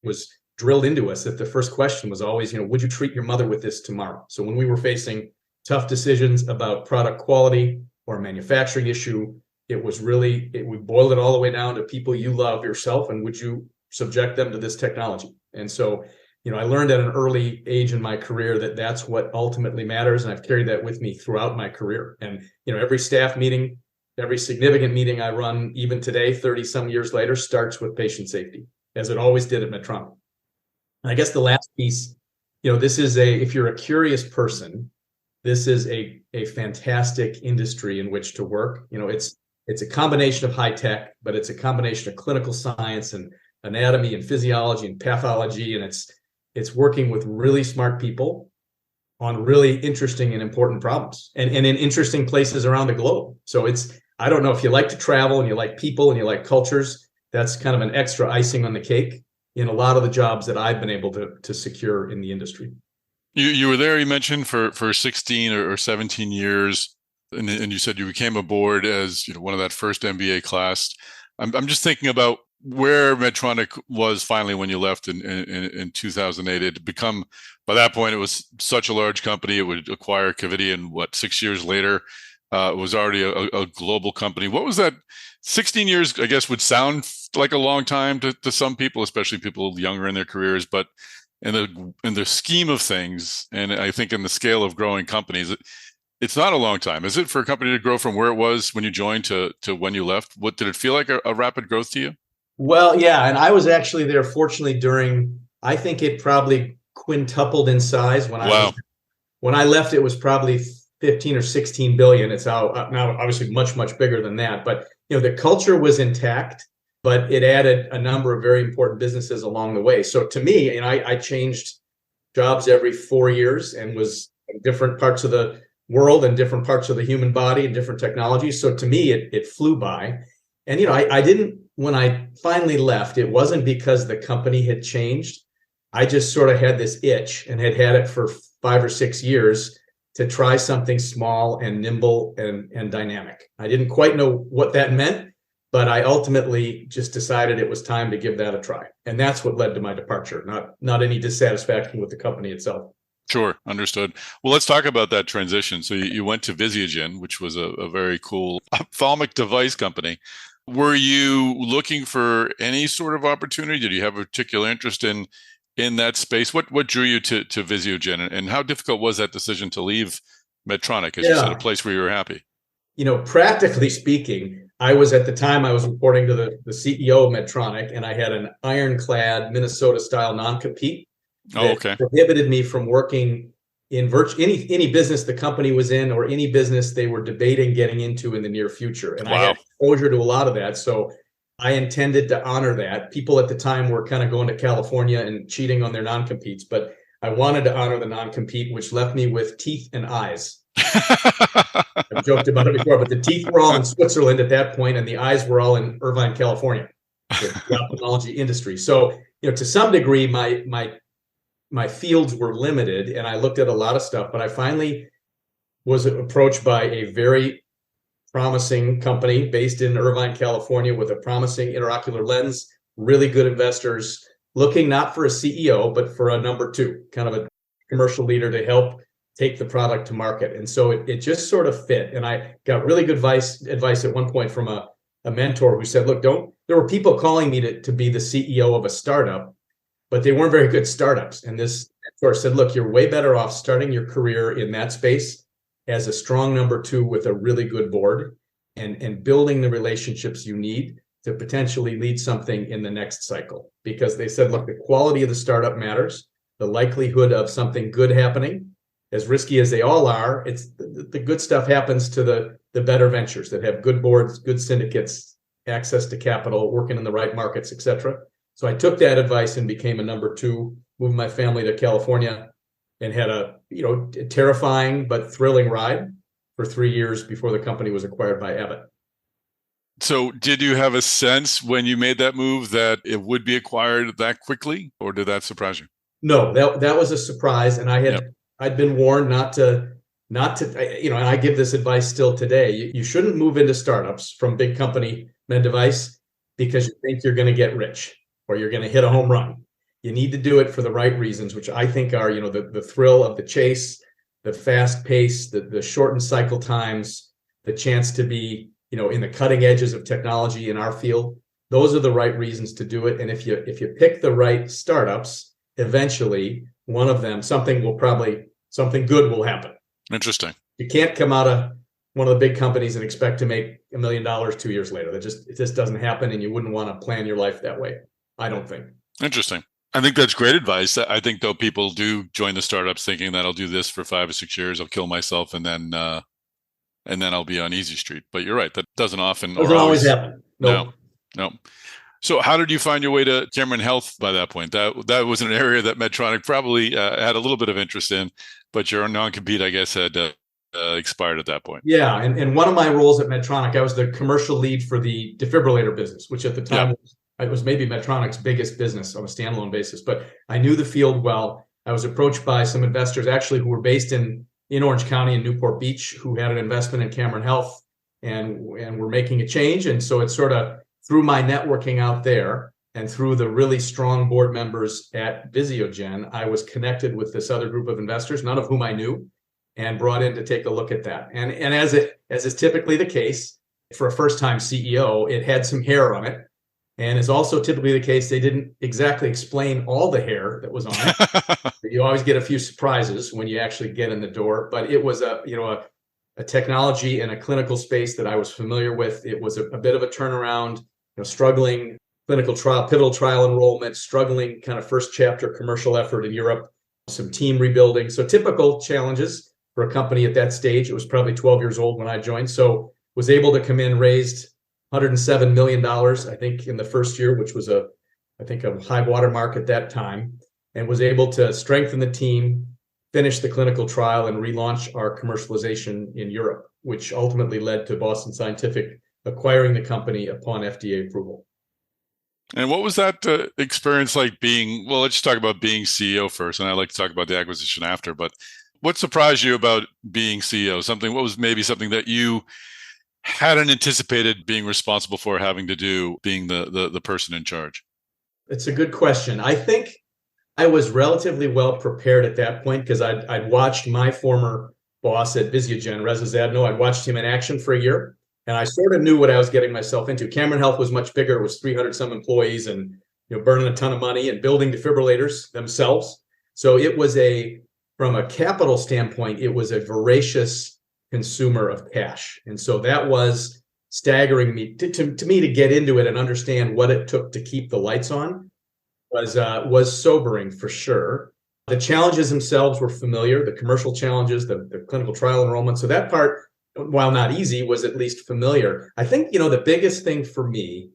was drilled into us that the first question was always, would you treat your mother with this tomorrow? So when we were facing tough decisions about product quality or a manufacturing issue, it was really, we boiled it all the way down to people you love yourself, and would you subject them to this technology? And so, I learned at an early age in my career that that's what ultimately matters, and I've carried that with me throughout my career. And, every staff meeting, every significant meeting I run, even today, 30 some years later, starts with patient safety, as it always did at Medtronic. And I guess the last piece, this is if you're a curious person, this is a fantastic industry in which to work. It's a combination of high tech, but it's a combination of clinical science and anatomy and physiology and pathology. And it's working with really smart people on really interesting and important problems and in interesting places around the globe. So I don't know if you like to travel and you like people and you like cultures, that's kind of an extra icing on the cake in a lot of the jobs that I've been able to secure in the industry. You were there, you mentioned, for 16 or 17 years, and you said you became aboard as one of that first MBA class. I'm just thinking about where Medtronic was finally when you left in 2008. It had become, by that point, it was such a large company. It would acquire Covidien, 6 years later. It was already a global company. What was that? 16 years, I guess, would sound like a long time to some people, especially people younger in their careers. But in the scheme of things, and I think in the scale of growing companies, it's not a long time. Is it, for a company to grow from where it was when you joined to when you left? What did it feel like, a rapid growth to you? Well, yeah. And I was actually there, fortunately, I think it probably quintupled in size when I left. It was probably 15 or 16 billion. It's now obviously much, much bigger than that. But, the culture was intact, but it added a number of very important businesses along the way. So to me, I changed jobs every 4 years and was in different parts of the world and different parts of the human body and different technologies. So to me, it flew by. And, I didn't, when I finally left, it wasn't because the company had changed. I just sort of had this itch and had it for 5 or 6 years to try something small and nimble and dynamic. I didn't quite know what that meant, but I ultimately just decided it was time to give that a try. And that's what led to my departure, not any dissatisfaction with the company itself. Sure. Understood. Well, let's talk about that transition. So you went to Viziogen, which was a very cool ophthalmic device company. Were you looking for any sort of opportunity? Did you have a particular interest in that space? What drew you to Viziogen, and how difficult was that decision to leave Medtronic, as you said, a place where you were happy? Practically speaking, I was reporting to the CEO of Medtronic, and I had an ironclad Minnesota-style non-compete that prohibited me from working in any business the company was in or any business they were debating getting into in the near future. And I had exposure to a lot of that. So I intended to honor that. People at the time were kind of going to California and cheating on their non-competes, but I wanted to honor the non-compete, which left me with teeth and eyes. I've joked about it before, but the teeth were all in Switzerland at that point, and the eyes were all in Irvine, California, the ophthalmology industry. So, to some degree, my fields were limited, and I looked at a lot of stuff. But I finally was approached by a very promising company based in Irvine, California, with a promising intraocular lens, really good investors, looking not for a CEO, but for a number two, kind of a commercial leader to help take the product to market. And so it just sort of fit. And I got really good advice at one point from a mentor who said, look, there were people calling me to be the CEO of a startup, but they weren't very good startups. And this mentor said, look, you're way better off starting your career in that space as a strong number two with a really good board and building the relationships you need to potentially lead something in the next cycle. Because they said, look, the quality of the startup matters, the likelihood of something good happening, as risky as they all are, it's the good stuff happens to the better ventures that have good boards, good syndicates, access to capital, working in the right markets, et cetera. So I took that advice and became a number two, moved my family to California, and had a terrifying but thrilling ride for 3 years before the company was acquired by Abbott. So did you have a sense when you made that move that it would be acquired that quickly, or did that surprise you? No, that was a surprise. And I'd been warned not to, and I give this advice still today. You shouldn't move into startups from big company med device because you think you're going to get rich or you're going to hit a home run. You need to do it for the right reasons, which I think are, the thrill of the chase, the fast pace, the shortened cycle times, the chance to be, in the cutting edges of technology in our field. Those are the right reasons to do it. And if you pick the right startups, eventually one of them, something good will happen. Interesting. You can't come out of one of the big companies and expect to make $1 million 2 years later. It just doesn't happen, and you wouldn't want to plan your life that way, I don't think. Interesting. I think that's great advice. I think though people do join the startups thinking that I'll do this for 5 or 6 years, I'll kill myself, and then I'll be on Easy Street. But you're right, that doesn't always happen. No. So how did you find your way to Cameron Health by that point? That was an area that Medtronic probably had a little bit of interest in, but your non-compete, I guess, had expired at that point. Yeah, and one of my roles at Medtronic, I was the commercial lead for the defibrillator business, which at the time was maybe Medtronic's biggest business on a standalone basis. But I knew the field well. I was approached by some investors actually who were based in Orange County and Newport Beach, who had an investment in Cameron Health and were making a change. And so it sort of, through my networking out there and through the really strong board members at Visiogen, I was connected with this other group of investors, none of whom I knew, and brought in to take a look at that. And as is typically the case for a first-time CEO, it had some hair on it. And is also typically the case, they didn't exactly explain all the hair that was on it. You always get a few surprises when you actually get in the door. But it was a technology and a clinical space that I was familiar with. It was a bit of a turnaround, struggling pivotal trial enrollment, struggling kind of first chapter commercial effort in Europe, some team rebuilding. So typical challenges for a company at that stage. It was probably 12 years old when I joined. So was able to come in, raised $107 million, I think, in the first year, which was a high water mark at that time, and was able to strengthen the team, finish the clinical trial, and relaunch our commercialization in Europe, which ultimately led to Boston Scientific acquiring the company upon FDA approval. And what was that experience like let's just talk about being CEO first, and I'd like to talk about the acquisition after, but what surprised you about being CEO? What was maybe something that you hadn't anticipated being responsible for having to do, being the person in charge? It's a good question. I think I was relatively well prepared at that point because I'd watched my former boss at Visiogen, Reza Zadno. I'd watched him in action for a year, and I sort of knew what I was getting myself into. Cameron Health was much bigger. It was 300 some employees and burning a ton of money and building defibrillators themselves. So it was from a capital standpoint, it was a voracious consumer of cash. And so that was staggering me to me to get into it and understand what it took to keep the lights on was sobering for sure. The challenges themselves were familiar, the commercial challenges, the clinical trial enrollment. So that part, while not easy, was at least familiar. I think, the biggest thing for me,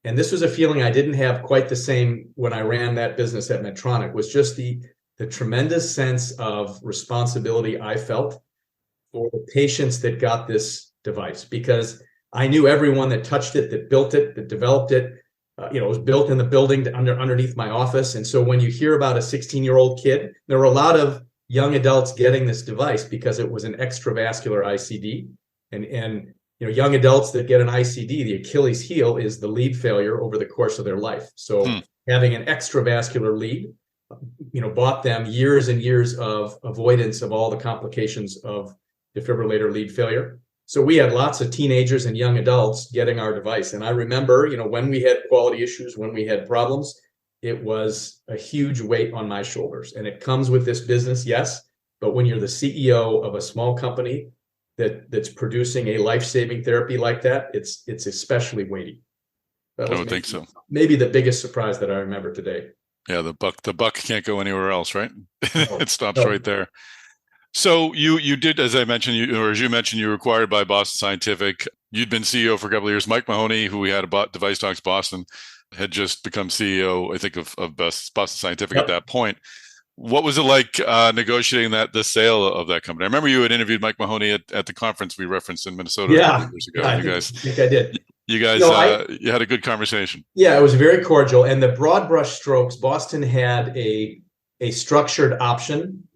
and this was a feeling I didn't have quite the same when I ran that business at Medtronic, was just the the tremendous sense of responsibility I felt for the patients that got this device, because I knew everyone that touched it, that built it, that developed it. It was built in the building underneath my office. And so when you hear about a 16-year-old kid, there were a lot of young adults getting this device because it was an extravascular ICD. And young adults that get an ICD, the Achilles heel is the lead failure over the course of their life. So having an extravascular lead, bought them years and years of avoidance of all the complications of defibrillator lead failure. So we had lots of teenagers and young adults getting our device. And I remember, when we had quality issues, when we had problems, it was a huge weight on my shoulders. And it comes with this business, yes, but when you're the CEO of a small company that's producing a life-saving therapy like that, it's especially weighty. I would think so. Maybe the biggest surprise that I remember today. Yeah, the buck can't go anywhere else, right? No, it stops right there. So you did, as I mentioned, as you mentioned, you were acquired by Boston Scientific. You'd been CEO for a couple of years. Mike Mahoney, who we had about Device Talks Boston, had just become CEO, I think, of Boston Scientific at that point. What was it like negotiating the sale of that company? I remember you had interviewed Mike Mahoney at the conference we referenced in Minnesota a couple of years ago. I think I did. You guys, you had a good conversation. Yeah, it was very cordial. And the broad brush strokes, Boston had a structured option.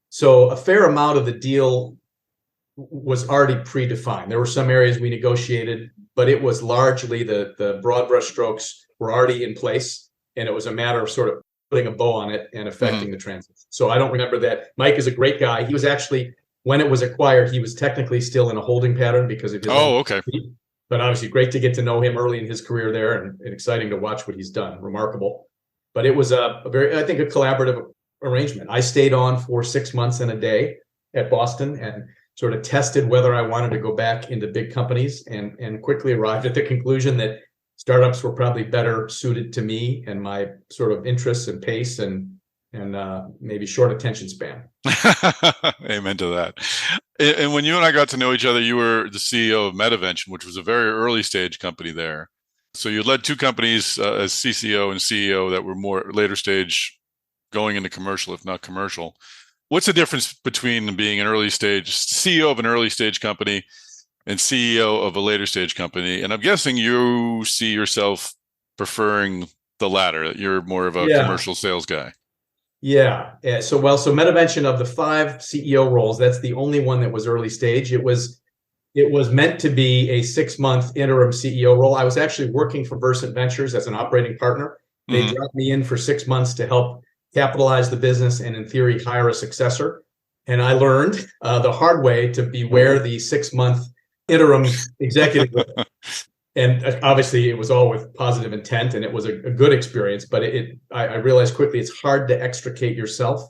So a fair amount of the deal was already predefined. There were some areas we negotiated, but it was largely the broad brush strokes were already in place. And it was a matter of sort of putting a bow on it and affecting the transition. So I don't remember that. Mike is a great guy. He was actually, when it was acquired, he was technically still in a holding pattern because of his okay. But obviously great to get to know him early in his career there, and exciting to watch what he's done. Remarkable. But it was a very, I think, a collaborative arrangement. I stayed on for 6 months and a day at Boston and sort of tested whether I wanted to go back into big companies, and quickly arrived at the conclusion that startups were probably better suited to me and my sort of interests and pace and maybe short attention span. Amen to that. And when you and I got to know each other, you were the CEO of Medtech, which was a very early stage company there. So you led two companies as CCO and CEO that were more later stage, going into commercial, if not commercial. What's the difference between being an early stage CEO of an early stage company and CEO of a later stage company? And I'm guessing you see yourself preferring the latter, that you're more of a commercial sales guy. Yeah. So Medtech, of the 5 CEO roles, that's the only one that was early stage. It was meant to be a 6-month interim CEO role. I was actually working for Versant Ventures as an operating partner. They dropped me in for 6 months to help capitalize the business and, in theory, hire a successor. And I learned the hard way to beware the 6-month interim executive. And obviously, it was all with positive intent, and it was a good experience. But I realized quickly it's hard to extricate yourself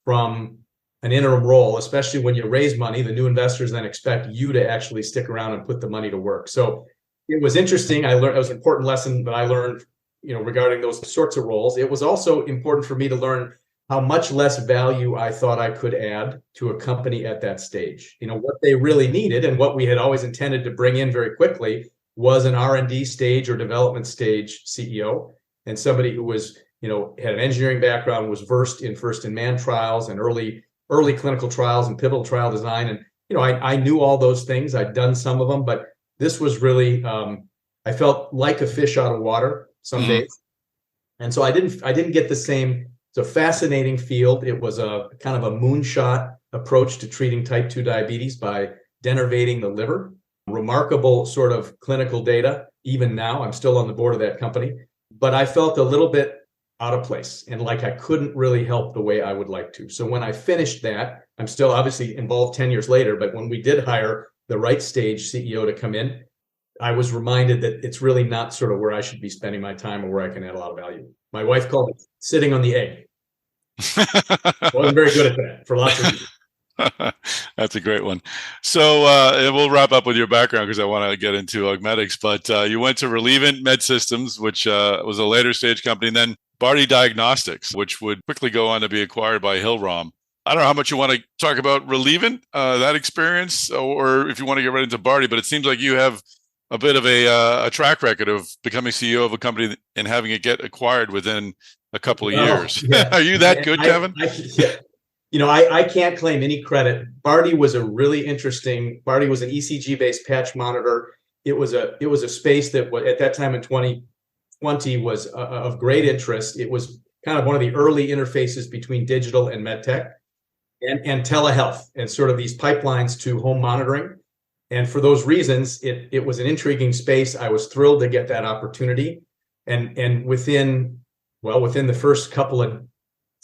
from an interim role, especially when you raise money. The new investors then expect you to actually stick around and put the money to work. So it was interesting. I learned, it was an important lesson that I learned, regarding those sorts of roles. It was also important for me to learn how much less value I thought I could add to a company at that stage. What they really needed, and what we had always intended to bring in very quickly, was an R&D stage or development stage CEO, and somebody who was, had an engineering background, was versed in first-in-man trials and early clinical trials and pivotal trial design. And, I knew all those things. I'd done some of them, but this was really, I felt like a fish out of water some days. And so I didn't get the same. It's a fascinating field. It was a kind of a moonshot approach to treating type 2 diabetes by denervating the liver. Remarkable sort of clinical data. Even now, I'm still on the board of that company, but I felt a little bit out of place and like I couldn't really help the way I would like to. So when I finished that, I'm still obviously involved 10 years later, but when we did hire the right stage CEO to come in, I was reminded that it's really not sort of where I should be spending my time or where I can add a lot of value. My wife called it sitting on the egg. I wasn't very good at that for lots of reasons. That's a great one. So we'll wrap up with your background because I want to get into Augmedics. But you went to Relievant Med Systems, which was a later stage company, and then Barty Diagnostics, which would quickly go on to be acquired by Hillrom. I don't know how much you want to talk about Relievant, that experience, or if you want to get right into Barty, but it seems like you have a bit of a track record of becoming CEO of a company and having it get acquired within a couple of Oh, years. yeah. Are you that good, Kevin? Yeah. I can't claim any credit. Barty was an ECG-based patch monitor. It was a space that at that time in 2020 was of great interest. It was kind of one of the early interfaces between digital and medtech and telehealth and sort of these pipelines to home monitoring. And for those reasons, it was an intriguing space. I was thrilled to get that opportunity. And within the first couple of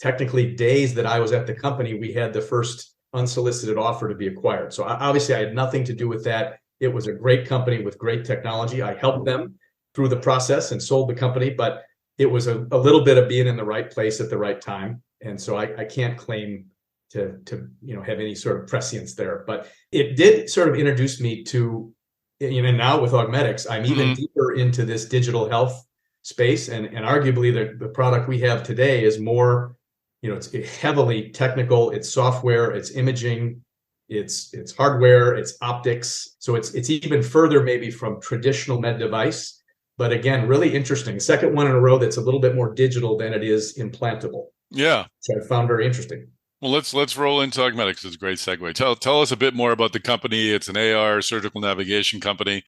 technically days that I was at the company, we had the first unsolicited offer to be acquired. So obviously I had nothing to do with that. It was a great company with great technology. I helped them through the process and sold the company, but it was a little bit of being in the right place at the right time. And so I can't claim to have any sort of prescience there, but it did sort of introduce me to, now with Augmedics, I'm even deeper into this digital health space. And arguably the product we have today is more, it's heavily technical, it's software, it's imaging, it's hardware, it's optics. So it's even further maybe from traditional med device, but again, really interesting. Second one in a row that's a little bit more digital than it is implantable. Yeah. So I found very interesting. Well, let's roll into Augmedics. It's a great segue. Tell us a bit more about the company. It's an AR surgical navigation company.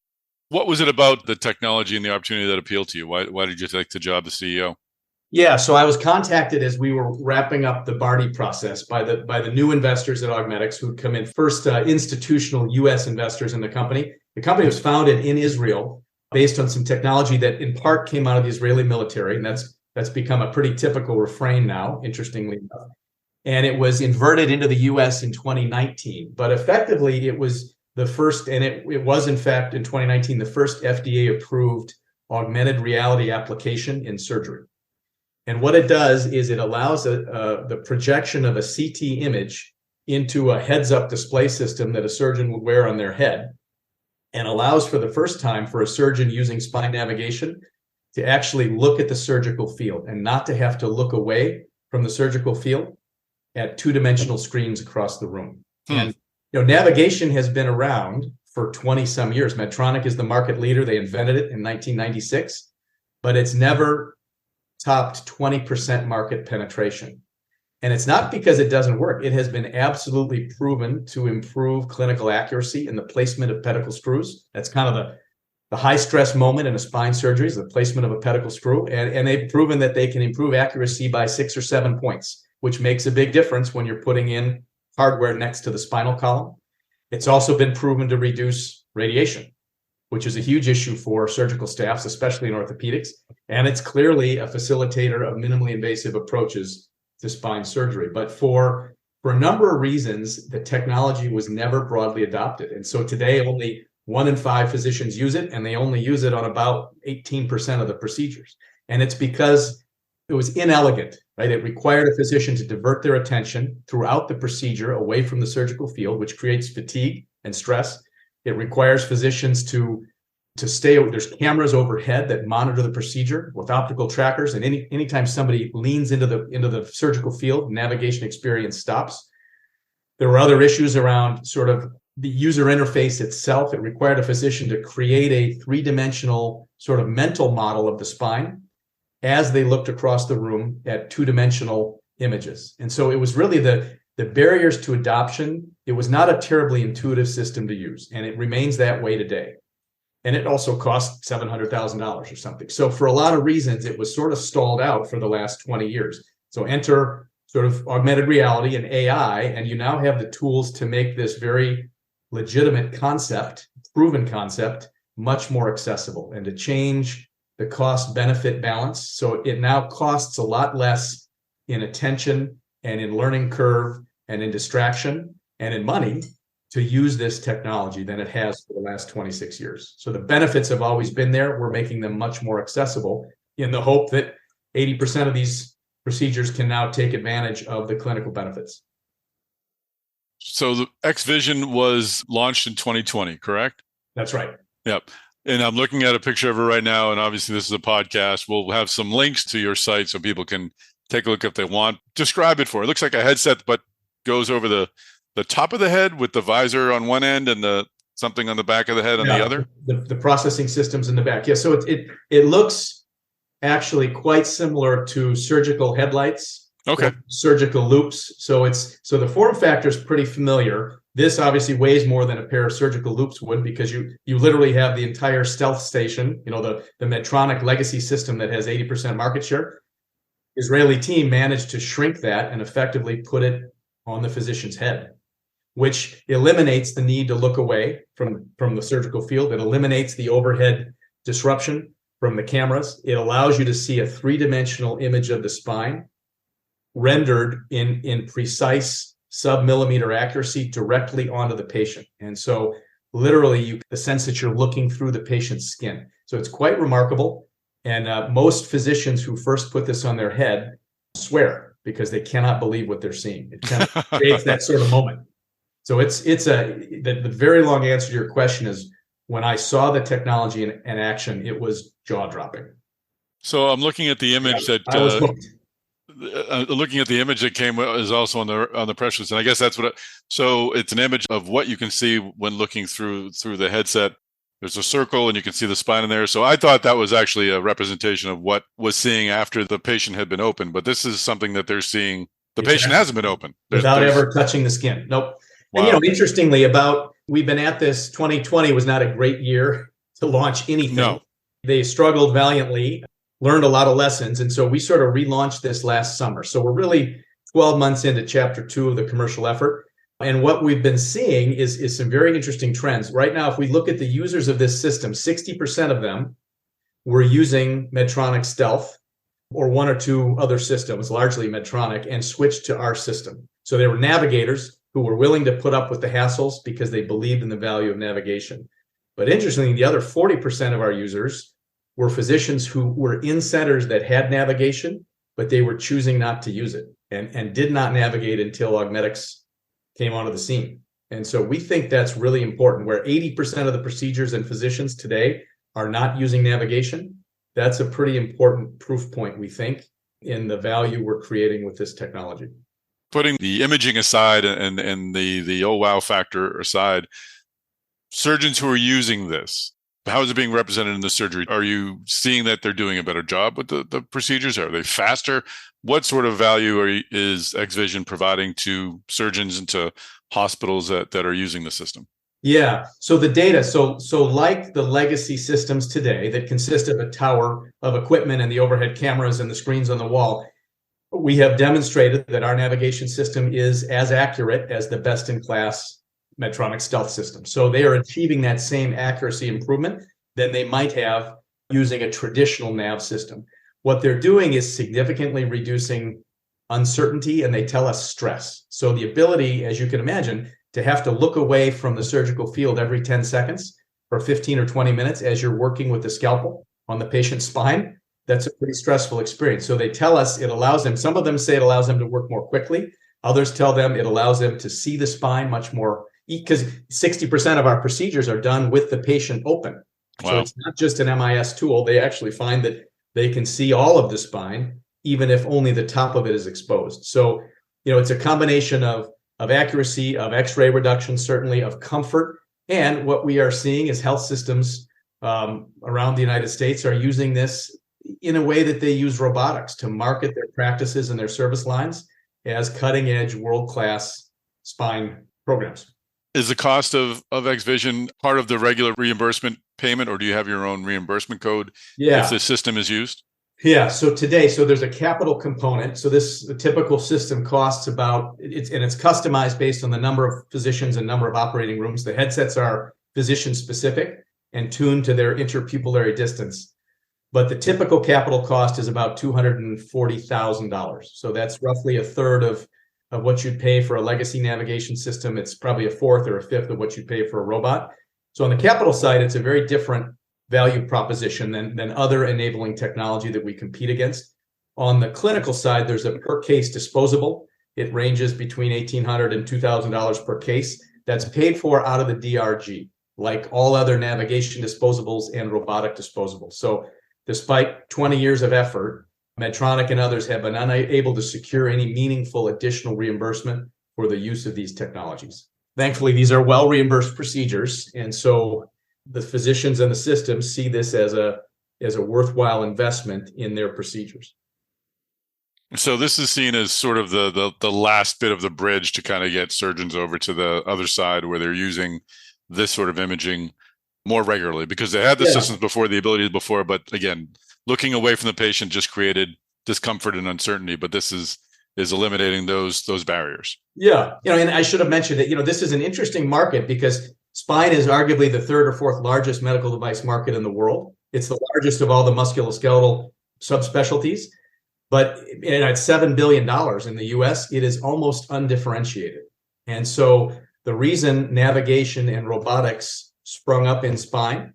What was it about the technology and the opportunity that appealed to you? Why did you take the job as CEO? Yeah, so I was contacted as we were wrapping up the Barty process by the new investors at Augmedics who'd come in, first institutional U.S. investors in the company. The company was founded in Israel based on some technology that in part came out of the Israeli military, and that's become a pretty typical refrain now, interestingly enough. And it was inverted into the U.S. in 2019. But effectively, it was the first, and it was, in fact, in 2019, the first FDA-approved augmented reality application in surgery. And what it does is it allows the projection of a CT image into a heads-up display system that a surgeon would wear on their head, and allows for the first time for a surgeon using spine navigation to actually look at the surgical field and not to have to look away from the surgical field at two-dimensional screens across the room. And navigation has been around for 20 some years. Medtronic is the market leader. They invented it in 1996, but it's never topped 20% market penetration. And it's not because it doesn't work. It has been absolutely proven to improve clinical accuracy in the placement of pedicle screws. That's kind of the high stress moment in a spine surgery is the placement of a pedicle screw. And they've proven that they can improve accuracy by 6 or 7 points, which makes a big difference when you're putting in hardware next to the spinal column. It's also been proven to reduce radiation, which is a huge issue for surgical staffs, especially in orthopedics. And it's clearly a facilitator of minimally invasive approaches to spine surgery. But for a number of reasons, the technology was never broadly adopted. And so today, only 1 in 5 physicians use it, and they only use it on about 18% of the procedures. And it's because it was inelegant, right? It required a physician to divert their attention throughout the procedure away from the surgical field, which creates fatigue and stress. It requires physicians to stay. There's cameras overhead that monitor the procedure with optical trackers, and anytime somebody leans into the surgical field, navigation experience stops. There were other issues around sort of the user interface itself. It required a physician to create a 3-dimensional sort of mental model of the spine as they looked across the room at 2-dimensional images. And so it was really the barriers to adoption. It was not a terribly intuitive system to use, and it remains that way today. And it also cost $700,000 or something. So for a lot of reasons, it was sort of stalled out for the last 20 years. So enter sort of augmented reality and AI, and you now have the tools to make this very legitimate concept, proven concept, much more accessible and to change the cost-benefit balance. So it now costs a lot less in attention and in learning curve and in distraction and in money to use this technology than it has for the last 26 years. So the benefits have always been there. We're making them much more accessible in the hope that 80% of these procedures can now take advantage of the clinical benefits. So the xvision was launched in 2020, correct? That's right. Yep. And I'm looking at a picture of it right now. And obviously this is a podcast. We'll have some links to your site so people can take a look if they want. Describe it for it. It looks like a headset, but goes over the top of the head with the visor on one end and the something on the back of the head on the other. The processing systems in the back. Yeah. So it looks actually quite similar to surgical headlights, Okay. surgical loops. So the form factor is pretty familiar. This obviously weighs more than a pair of surgical loops would, because you literally have the entire stealth station, the Medtronic legacy system that has 80% market share. Israeli team managed to shrink that and effectively put it on the physician's head, which eliminates the need to look away from the surgical field. It eliminates the overhead disruption from the cameras. It allows you to see a three-dimensional image of the spine rendered in precise sub-millimeter accuracy directly onto the patient. And so literally the sense that you're looking through the patient's skin. So it's quite remarkable. And most physicians who first put this on their head swear, because they cannot believe what they're seeing. It kind of creates that sort of moment. So the very long answer to your question is, when I saw the technology in action, it was jaw-dropping. So I'm looking at the image I was hooked. Looking at the image that came is also on the press release, and I guess that's so it's an image of what you can see when looking through the headset. There's a circle and you can see the spine in there. So I thought that was actually a representation of what was seeing after the patient had been opened. But this is something that they're seeing. The patient hasn't been opened. Without ever touching the skin. Nope. Wow. And interestingly, we've been at this, 2020 was not a great year to launch anything. No. They struggled valiantly, learned a lot of lessons. And so we sort of relaunched this last summer. So we're really 12 months into chapter 2 of the commercial effort. And what we've been seeing is some very interesting trends. Right now, if we look at the users of this system, 60% of them were using Medtronic Stealth or one or two other systems, largely Medtronic, and switched to our system. So they were navigators who were willing to put up with the hassles because they believed in the value of navigation. But interestingly, the other 40% of our users were physicians who were in centers that had navigation, but they were choosing not to use it and did not navigate until Augmedics came onto the scene. And so we think that's really important, where 80% of the procedures and physicians today are not using navigation. That's a pretty important proof point, we think, in the value we're creating with this technology. Putting the imaging aside and the oh wow factor aside, surgeons who are using this, how is it being represented in the surgery? Are you seeing that they're doing a better job with the procedures? Are they faster? What sort of value is xvision providing to surgeons and to hospitals that are using the system? Yeah. So the data, so like the legacy systems today that consist of a tower of equipment and the overhead cameras and the screens on the wall, we have demonstrated that our navigation system is as accurate as the best-in-class Medtronic Stealth system. So they are achieving that same accuracy improvement than they might have using a traditional nav system. What they're doing is significantly reducing uncertainty, and they tell us stress. So the ability, as you can imagine, to have to look away from the surgical field every 10 seconds for 15 or 20 minutes as you're working with the scalpel on the patient's spine, that's a pretty stressful experience. So they tell us it allows them, some of them say it allows them to work more quickly. Others tell them it allows them to see the spine much more, because 60% of our procedures are done with the patient open. Wow. So it's not just an MIS tool. They actually find that they can see all of the spine, even if only the top of it is exposed. So, it's a combination of accuracy, of X-ray reduction, certainly of comfort. And what we are seeing is health systems around the United States are using this in a way that they use robotics to market their practices and their service lines as cutting-edge, world-class spine programs. Is the cost of xvision part of the regular reimbursement payment, or do you have your own reimbursement code if the system is used? Yeah. So there's a capital component. So the typical system costs it's customized based on the number of physicians and number of operating rooms. The headsets are physician specific and tuned to their interpupillary distance. But the typical capital cost is about $240,000. So that's roughly a third of what you'd pay for a legacy navigation system. It's probably a fourth or a fifth of what you'd pay for a robot. So on the capital side, it's a very different value proposition than other enabling technology that we compete against. On the clinical side, there's a per case disposable. It ranges between $1,800 and $2,000 per case. That's paid for out of the DRG, like all other navigation disposables and robotic disposables. So despite 20 years of effort, Medtronic and others have been unable to secure any meaningful additional reimbursement for the use of these technologies. Thankfully, these are well-reimbursed procedures, and so the physicians and the systems see this as as a worthwhile investment in their procedures. So this is seen as sort of the last bit of the bridge to kind of get surgeons over to the other side where they're using this sort of imaging more regularly, because they had the systems before, the ability before, but again, looking away from the patient just created discomfort and uncertainty. But this is eliminating those barriers. Yeah. And I should have mentioned that, this is an interesting market because spine is arguably the third or fourth largest medical device market in the world. It's the largest of all the musculoskeletal subspecialties. But at $7 billion in the US, it is almost undifferentiated. And so the reason navigation and robotics sprung up in spine,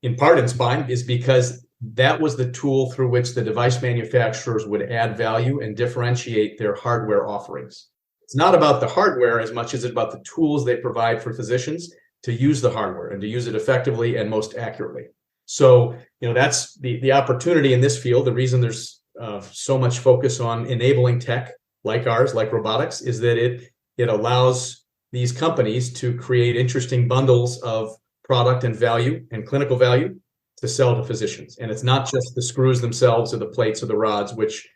in part in spine, is because that was the tool through which the device manufacturers would add value and differentiate their hardware offerings. It's not about the hardware as much as it's about the tools they provide for physicians to use the hardware and to use it effectively and most accurately. So, that's the opportunity in this field. The reason there's so much focus on enabling tech like ours, like robotics, is that it allows these companies to create interesting bundles of product and value and clinical value to sell to physicians. And it's not just the screws themselves or the plates or the rods, which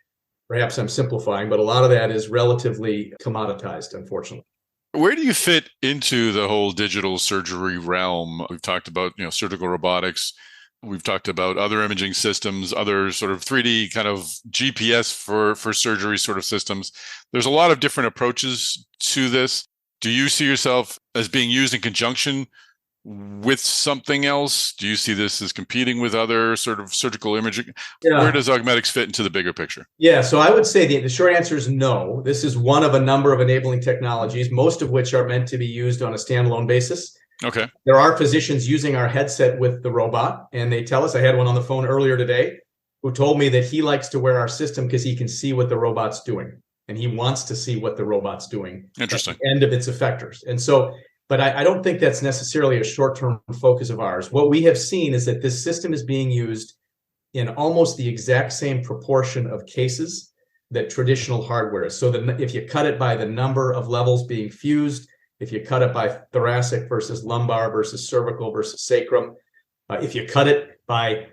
perhaps I'm simplifying, but a lot of that is relatively commoditized, unfortunately. Where do you fit into the whole digital surgery realm? We've talked about, surgical robotics. We've talked about other imaging systems, other sort of 3D kind of GPS for surgery sort of systems. There's a lot of different approaches to this. Do you see yourself as being used in conjunction with something else? Do you see this as competing with other sort of surgical imaging? Yeah. Where does Augmedics fit into the bigger picture? Yeah, so I would say the short answer is no. This is one of a number of enabling technologies, most of which are meant to be used on a standalone basis. Okay. There are physicians using our headset with the robot, and they tell us, I had one on the phone earlier today, who told me that he likes to wear our system because he can see what the robot's doing, and he wants to see what the robot's doing. Interesting. At the end of its effectors. And so, but I don't think that's necessarily a short-term focus of ours. What we have seen is that this system is being used in almost the exact same proportion of cases that traditional hardware is. So that if you cut it by the number of levels being fused, if you cut it by thoracic versus lumbar versus cervical versus sacrum, if you cut it by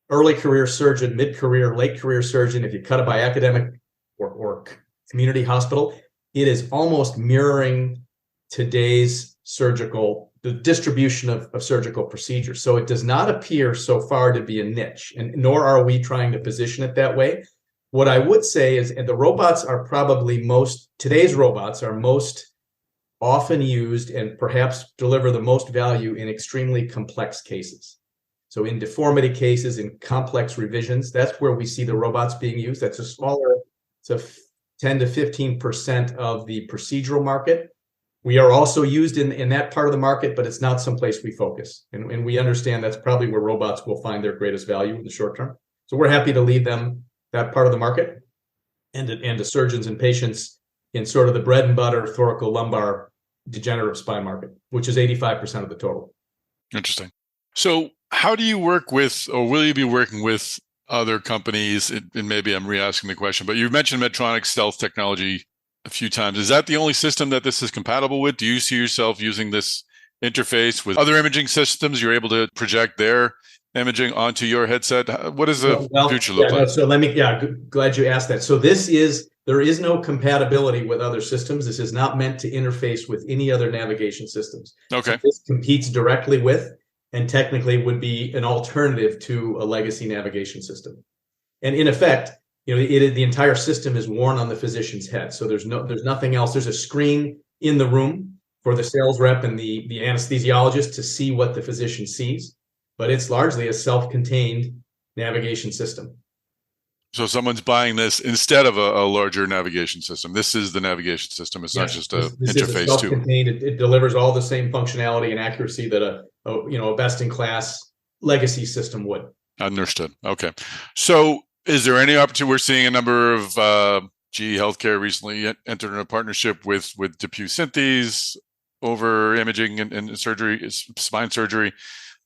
early career surgeon, mid-career, late career surgeon, if you cut it by academic or community hospital, it is almost mirroring today's the distribution of surgical procedures. So it does not appear so far to be a niche, and nor are we trying to position it that way. What I would say is, and the robots are probably today's robots are most often used and perhaps deliver the most value in extremely complex cases. So in deformity cases, in complex revisions, that's where we see the robots being used. That's it's a 10 to 15% of the procedural market. We are also used in that part of the market, but it's not someplace we focus. And we understand that's probably where robots will find their greatest value in the short term. So we're happy to lead them that part of the market and to surgeons and patients in sort of the bread and butter thoracolumbar degenerative spine market, which is 85% of the total. Interesting. So how do you work with, or will you be working with other companies? And maybe I'm re-asking the question, but you mentioned Medtronic's stealth technology a few times. Is that the only system that this is compatible with? Do you see yourself using this interface with other imaging systems? You're able to project their imaging onto your headset. What does the future look like? So glad you asked that. So there is no compatibility with other systems. This is not meant to interface with any other navigation systems. Okay. So this competes directly with, and technically would be an alternative to, a legacy navigation system. And in effect, the entire system is worn on the physician's head. So there's nothing else. There's a screen in the room for the sales rep and the anesthesiologist to see what the physician sees, but it's largely a self-contained navigation system. So someone's buying this instead of a larger navigation system. This is the navigation system. It's not just an interface is self-contained. It delivers all the same functionality and accuracy that a best-in-class legacy system would. Understood. Okay. So is there any opportunity? We're seeing a number of GE Healthcare recently entered in a partnership with DePuy Synthes over imaging and surgery, spine surgery.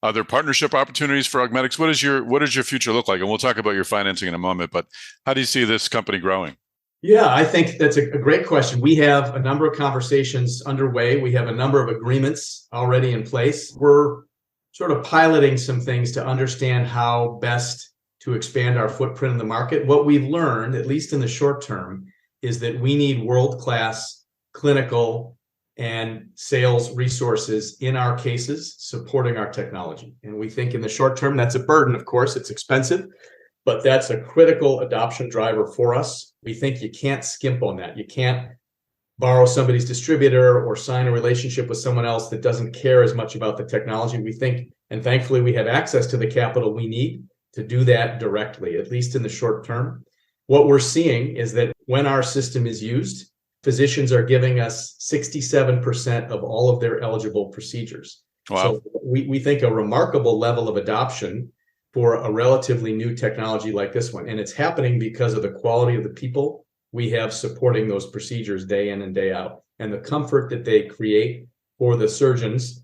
Are there partnership opportunities for Augmedics? What does your future look like? And we'll talk about your financing in a moment, but how do you see this company growing? Yeah, I think that's a great question. We have a number of conversations underway. We have a number of agreements already in place. We're sort of piloting some things to understand how best to expand our footprint in the market. What we've learned, at least in the short term, is that we need world-class clinical and sales resources in our cases supporting our technology. And we think in the short term, that's a burden, of course, it's expensive, but that's a critical adoption driver for us. We think you can't skimp on that. You can't borrow somebody's distributor or sign a relationship with someone else that doesn't care as much about the technology. We think, and thankfully we have access to the capital we need to do that directly, at least in the short term. What we're seeing is that when our system is used, physicians are giving us 67% of all of their eligible procedures. Wow. So we think a remarkable level of adoption for a relatively new technology like this one. And it's happening because of the quality of the people we have supporting those procedures day in and day out, and the comfort that they create for the surgeons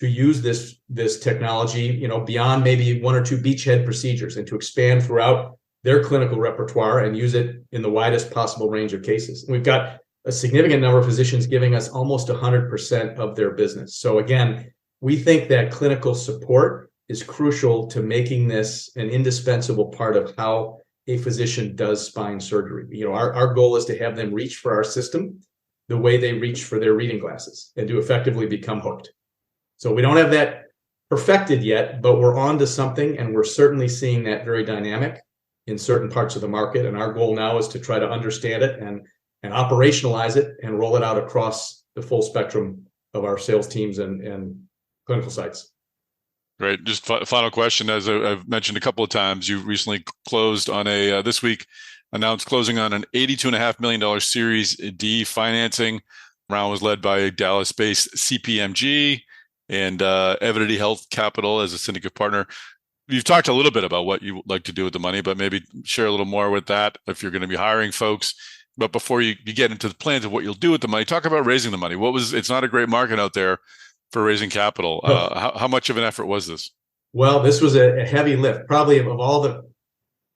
to use this technology, beyond maybe one or two beachhead procedures, and to expand throughout their clinical repertoire and use it in the widest possible range of cases. And we've got a significant number of physicians giving us almost 100% of their business. So again, we think that clinical support is crucial to making this an indispensable part of how a physician does spine surgery. Our goal is to have them reach for our system the way they reach for their reading glasses and to effectively become hooked. So we don't have that perfected yet, but we're on to something, and we're certainly seeing that very dynamic in certain parts of the market. And our goal now is to try to understand it and operationalize it and roll it out across the full spectrum of our sales teams and clinical sites. Great. Just final question. As I've mentioned a couple of times, you recently closed on this week, announced closing on an $82.5 million Series D financing. Round was led by Dallas-based CPMG and Avidity Health Capital as a syndicate partner. You've talked a little bit about what you would like to do with the money, but maybe share a little more with that if you're going to be hiring folks. But before you get into the plans of what you'll do with the money, talk about raising the money. It's not a great market out there for raising capital. How much of an effort was this? Well, this was a heavy lift. Probably of all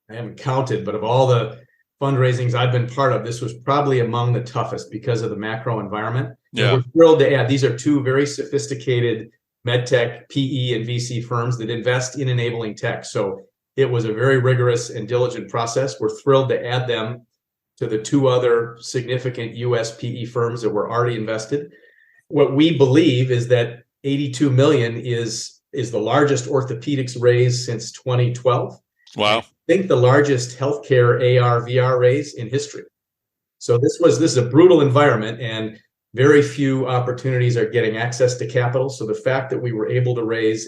I haven't counted, but of all the fundraisings I've been part of, this was probably among the toughest because of the macro environment. Yeah. And we're thrilled to add, these are two very sophisticated Medtech, PE, and VC firms that invest in enabling tech. So it was a very rigorous and diligent process. We're thrilled to add them to the two other significant US PE firms that were already invested. What we believe is that 82 million is the largest orthopedics raise since 2012. Wow. I think the largest healthcare AR VR raise in history. So this is a brutal environment, and very few opportunities are getting access to capital. So the fact that we were able to raise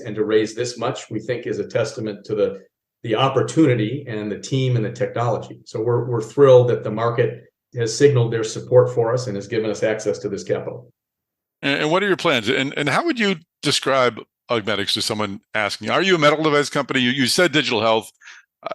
this much, we think is a testament to the opportunity and the team and the technology. So we're thrilled that the market has signaled their support for us and has given us access to this capital. And what are your plans? And how would you describe Augmedics to someone asking? Are you a medical device company? You said digital health.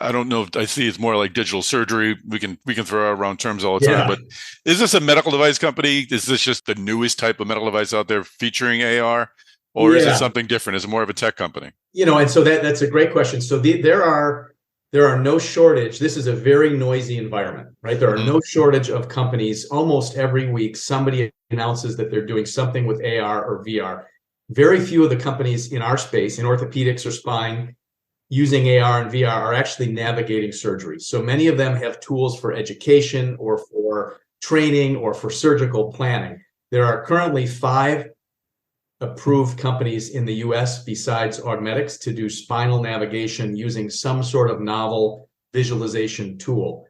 I don't know if I see it's more like digital surgery. We can throw around terms all the time, but is this a medical device company? Is this just the newest type of medical device out there featuring AR, or is it something different? Is it more of a tech company? And so that's a great question. So there are no shortage. This is a very noisy environment, right? There are no shortage of companies. Almost every week, somebody announces that they're doing something with AR or VR. Very few of the companies in our space, in orthopedics or spine, using AR and VR are actually navigating surgery. So many of them have tools for education or for training or for surgical planning. There are currently 5 approved companies in the US besides Augmedics to do spinal navigation using some sort of novel visualization tool.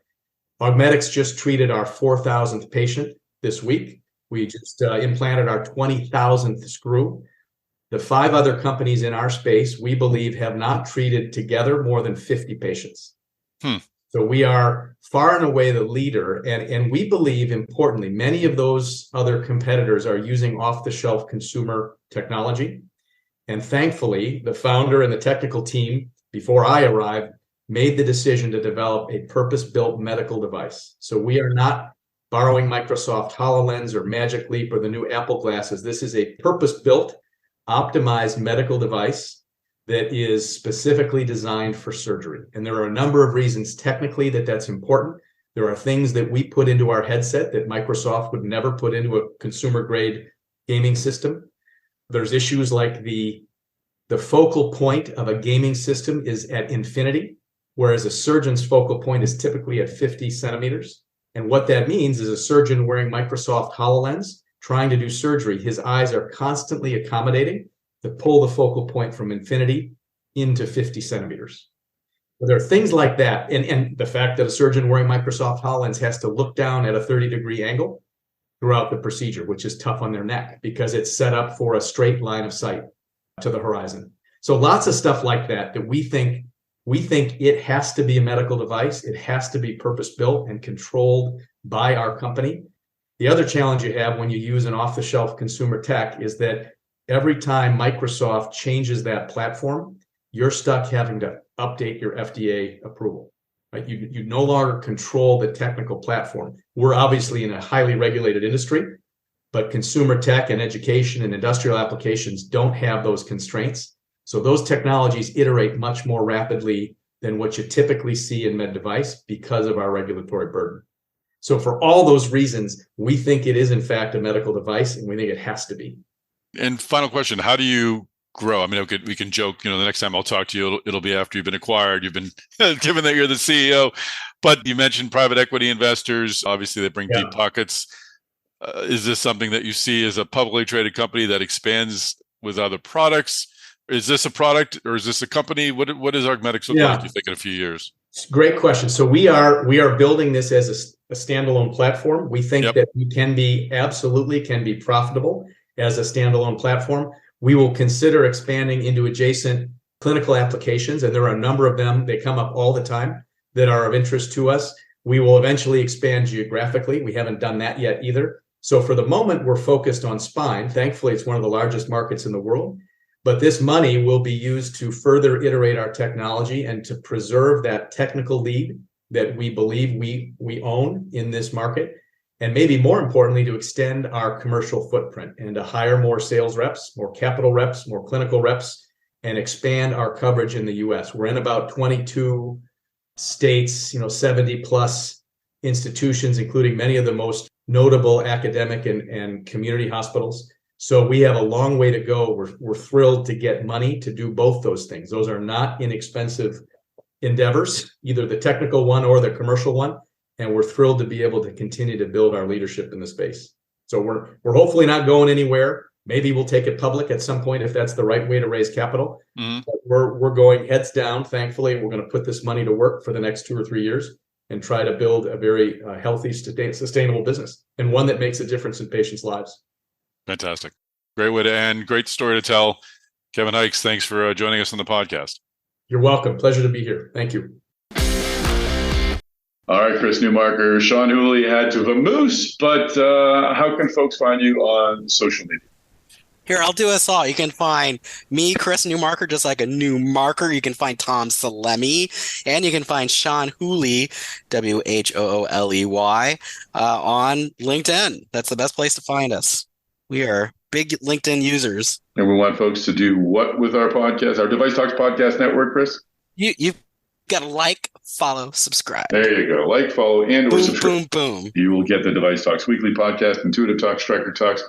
Augmedics just treated our 4,000th patient this week. We just implanted our 20,000th screw. The 5 other companies in our space, we believe, have not treated together more than 50 patients. So we are far and away the leader. And we believe, importantly, many of those other competitors are using off-the-shelf consumer technology. And thankfully, the founder and the technical team, before I arrived, made the decision to develop a purpose-built medical device. So we are not borrowing Microsoft HoloLens or Magic Leap or the new Apple glasses. This is a purpose-built, optimized medical device that is specifically designed for surgery. And there are a number of reasons technically that's important. There are things that we put into our headset that Microsoft would never put into a consumer-grade gaming system. There's issues like the the focal point of a gaming system is at infinity, whereas a surgeon's focal point is typically at 50 centimeters. And what that means is a surgeon wearing Microsoft HoloLens trying to do surgery, his eyes are constantly accommodating to pull the focal point from infinity into 50 centimeters. So there are things like that. And the fact that a surgeon wearing Microsoft HoloLens has to look down at a 30-degree angle throughout the procedure, which is tough on their neck because it's set up for a straight line of sight to the horizon. So lots of stuff like that we think it has to be a medical device. It has to be purpose-built and controlled by our company. The other challenge you have when you use an off-the-shelf consumer tech is that every time Microsoft changes that platform, you're stuck having to update your FDA approval. Right? You no longer control the technical platform. We're obviously in a highly regulated industry, but consumer tech and education and industrial applications don't have those constraints. So those technologies iterate much more rapidly than what you typically see in med device because of our regulatory burden. So for all those reasons, we think it is in fact a medical device, and we think it has to be. And final question, how do you grow? I mean, we can joke, the next time I'll talk to you, it'll be after you've been acquired. You've been given that you're the CEO, but you mentioned private equity investors. Obviously, they bring deep pockets. Is this something that you see as a publicly traded company that expands with other products? Is this a product or is this a company? What does Augmedics look like, you think, in a few years? Great question. So we are building this as a standalone platform. We think that we can be profitable as a standalone platform. We will consider expanding into adjacent clinical applications, and there are a number of them. They come up all the time that are of interest to us. We will eventually expand geographically. We haven't done that yet either. So for the moment, we're focused on spine. Thankfully, it's one of the largest markets in the world. But this money will be used to further iterate our technology and to preserve that technical lead that we believe we own in this market. And maybe more importantly, to extend our commercial footprint and to hire more sales reps, more capital reps, more clinical reps, and expand our coverage in the US. We're in about 22 states, 70 plus institutions, including many of the most notable academic and community hospitals. So we have a long way to go. We're thrilled to get money to do both those things. Those are not inexpensive endeavors, either the technical one or the commercial one. And we're thrilled to be able to continue to build our leadership in the space. So we're hopefully not going anywhere. Maybe we'll take it public at some point if that's the right way to raise capital. Mm-hmm. But we're going heads down. Thankfully, we're going to put this money to work for the next 2 or 3 years and try to build a very healthy, sustainable business and one that makes a difference in patients' lives. Fantastic. Great way to end. Great story to tell. Kevin Hykes, thanks for joining us on the podcast. You're welcome. Pleasure to be here. Thank you. All right, Chris Newmarker. Sean Hooley had to vamoose, but how can folks find you on social media? Here, I'll do us all. You can find me, Chris Newmarker, just like a new marker. You can find Tom Salemi, and you can find Sean Hooley, WHOOLEY, on LinkedIn. That's the best place to find us. We are big LinkedIn users. And we want folks to do what with our podcast, our Device Talks podcast network, Chris? You've got to like, follow, subscribe. There you go. Like, follow, and or subscribe. Boom, boom. You will get the Device Talks weekly podcast, Intuitive Talks, Stryker Talks,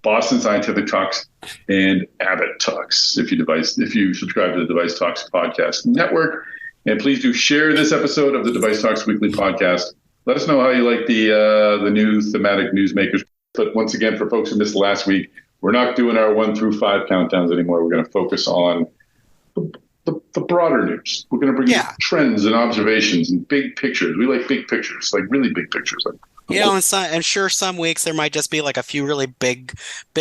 Boston Scientific Talks, and Abbott Talks. If you subscribe to the Device Talks podcast network. And please do share this episode of the Device Talks weekly podcast. Let us know how you like the new thematic newsmakers. But once again, for folks who missed last week, we're not doing our 1 through 5 countdowns anymore. We're going to focus on the broader news. We're going to bring you trends and observations and big pictures. We like big pictures, like really big pictures. And I'm sure some weeks there might just be like a few really big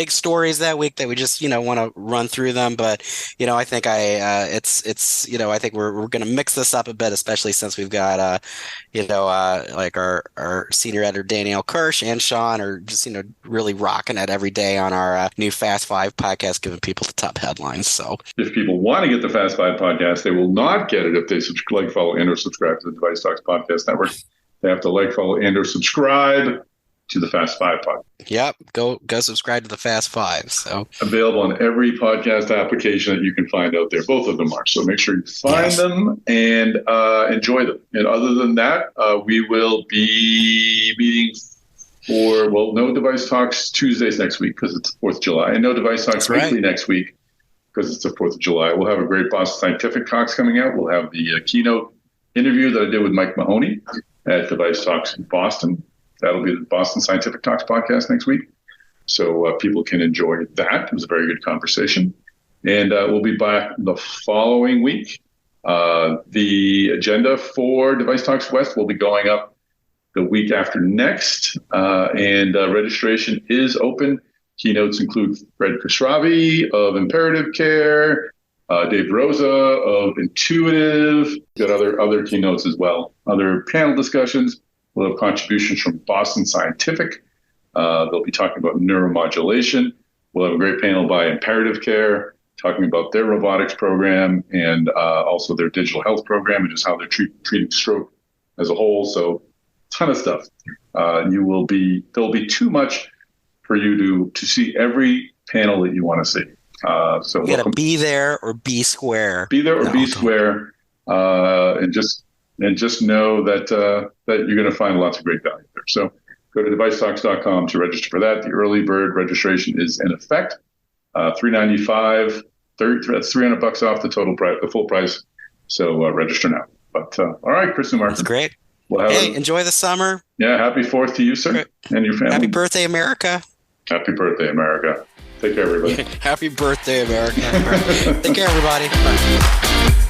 stories that week that we just want to run through them. But I think I think we're going to mix this up a bit, especially since we've got like our senior editor Danielle Kirsch and Sean are just really rocking it every day on our new Fast Five podcast, giving people the top headlines. So if people want to get the Fast Five podcast, they will not get it if they like, follow, and or subscribe to the Device Talks podcast network. They have to like, follow, and or subscribe to the Fast Five podcast. Yep. Go subscribe to the Fast Five. So available on every podcast application that you can find out there. Both of them are. So make sure you find them and enjoy them. And other than that, we will be meeting for, no Device Talks Tuesdays next week because it's 4th of July. And no Device Talks weekly next week because it's the 4th of July. We'll have a great Boston Scientific Talks coming out. We'll have the keynote interview that I did with Mike Mahoney at Device Talks in Boston. That'll be the Boston Scientific Talks podcast next week. So people can enjoy that. It was a very good conversation. And we'll be back the following week. The agenda for Device Talks West will be going up the week after next. And registration is open. Keynotes include Fred Khosravi of Imperative Care, Dave Rosa of Intuitive. Got other keynotes as well. Other panel discussions. We'll have contributions from Boston Scientific. They'll be talking about neuromodulation. We'll have a great panel by Imperative Care talking about their robotics program and also their digital health program and just how they're treating stroke as a whole. So, ton of stuff. There'll be too much for you to see every panel that you want to see. So you got to be there or be square. Be there or be square, and just know that you're going to find lots of great value there. So go to devicetalks.com to register for that. The early bird registration is in effect. $395. That's $300 off the total price, the full price. So register now. But all right, Chris and Martin. That's great. Enjoy the summer. Yeah, happy 4th to you, sir, and your family. Happy birthday, America. Happy birthday, America. Take care, everybody. Happy birthday, America. Take care, everybody. Bye.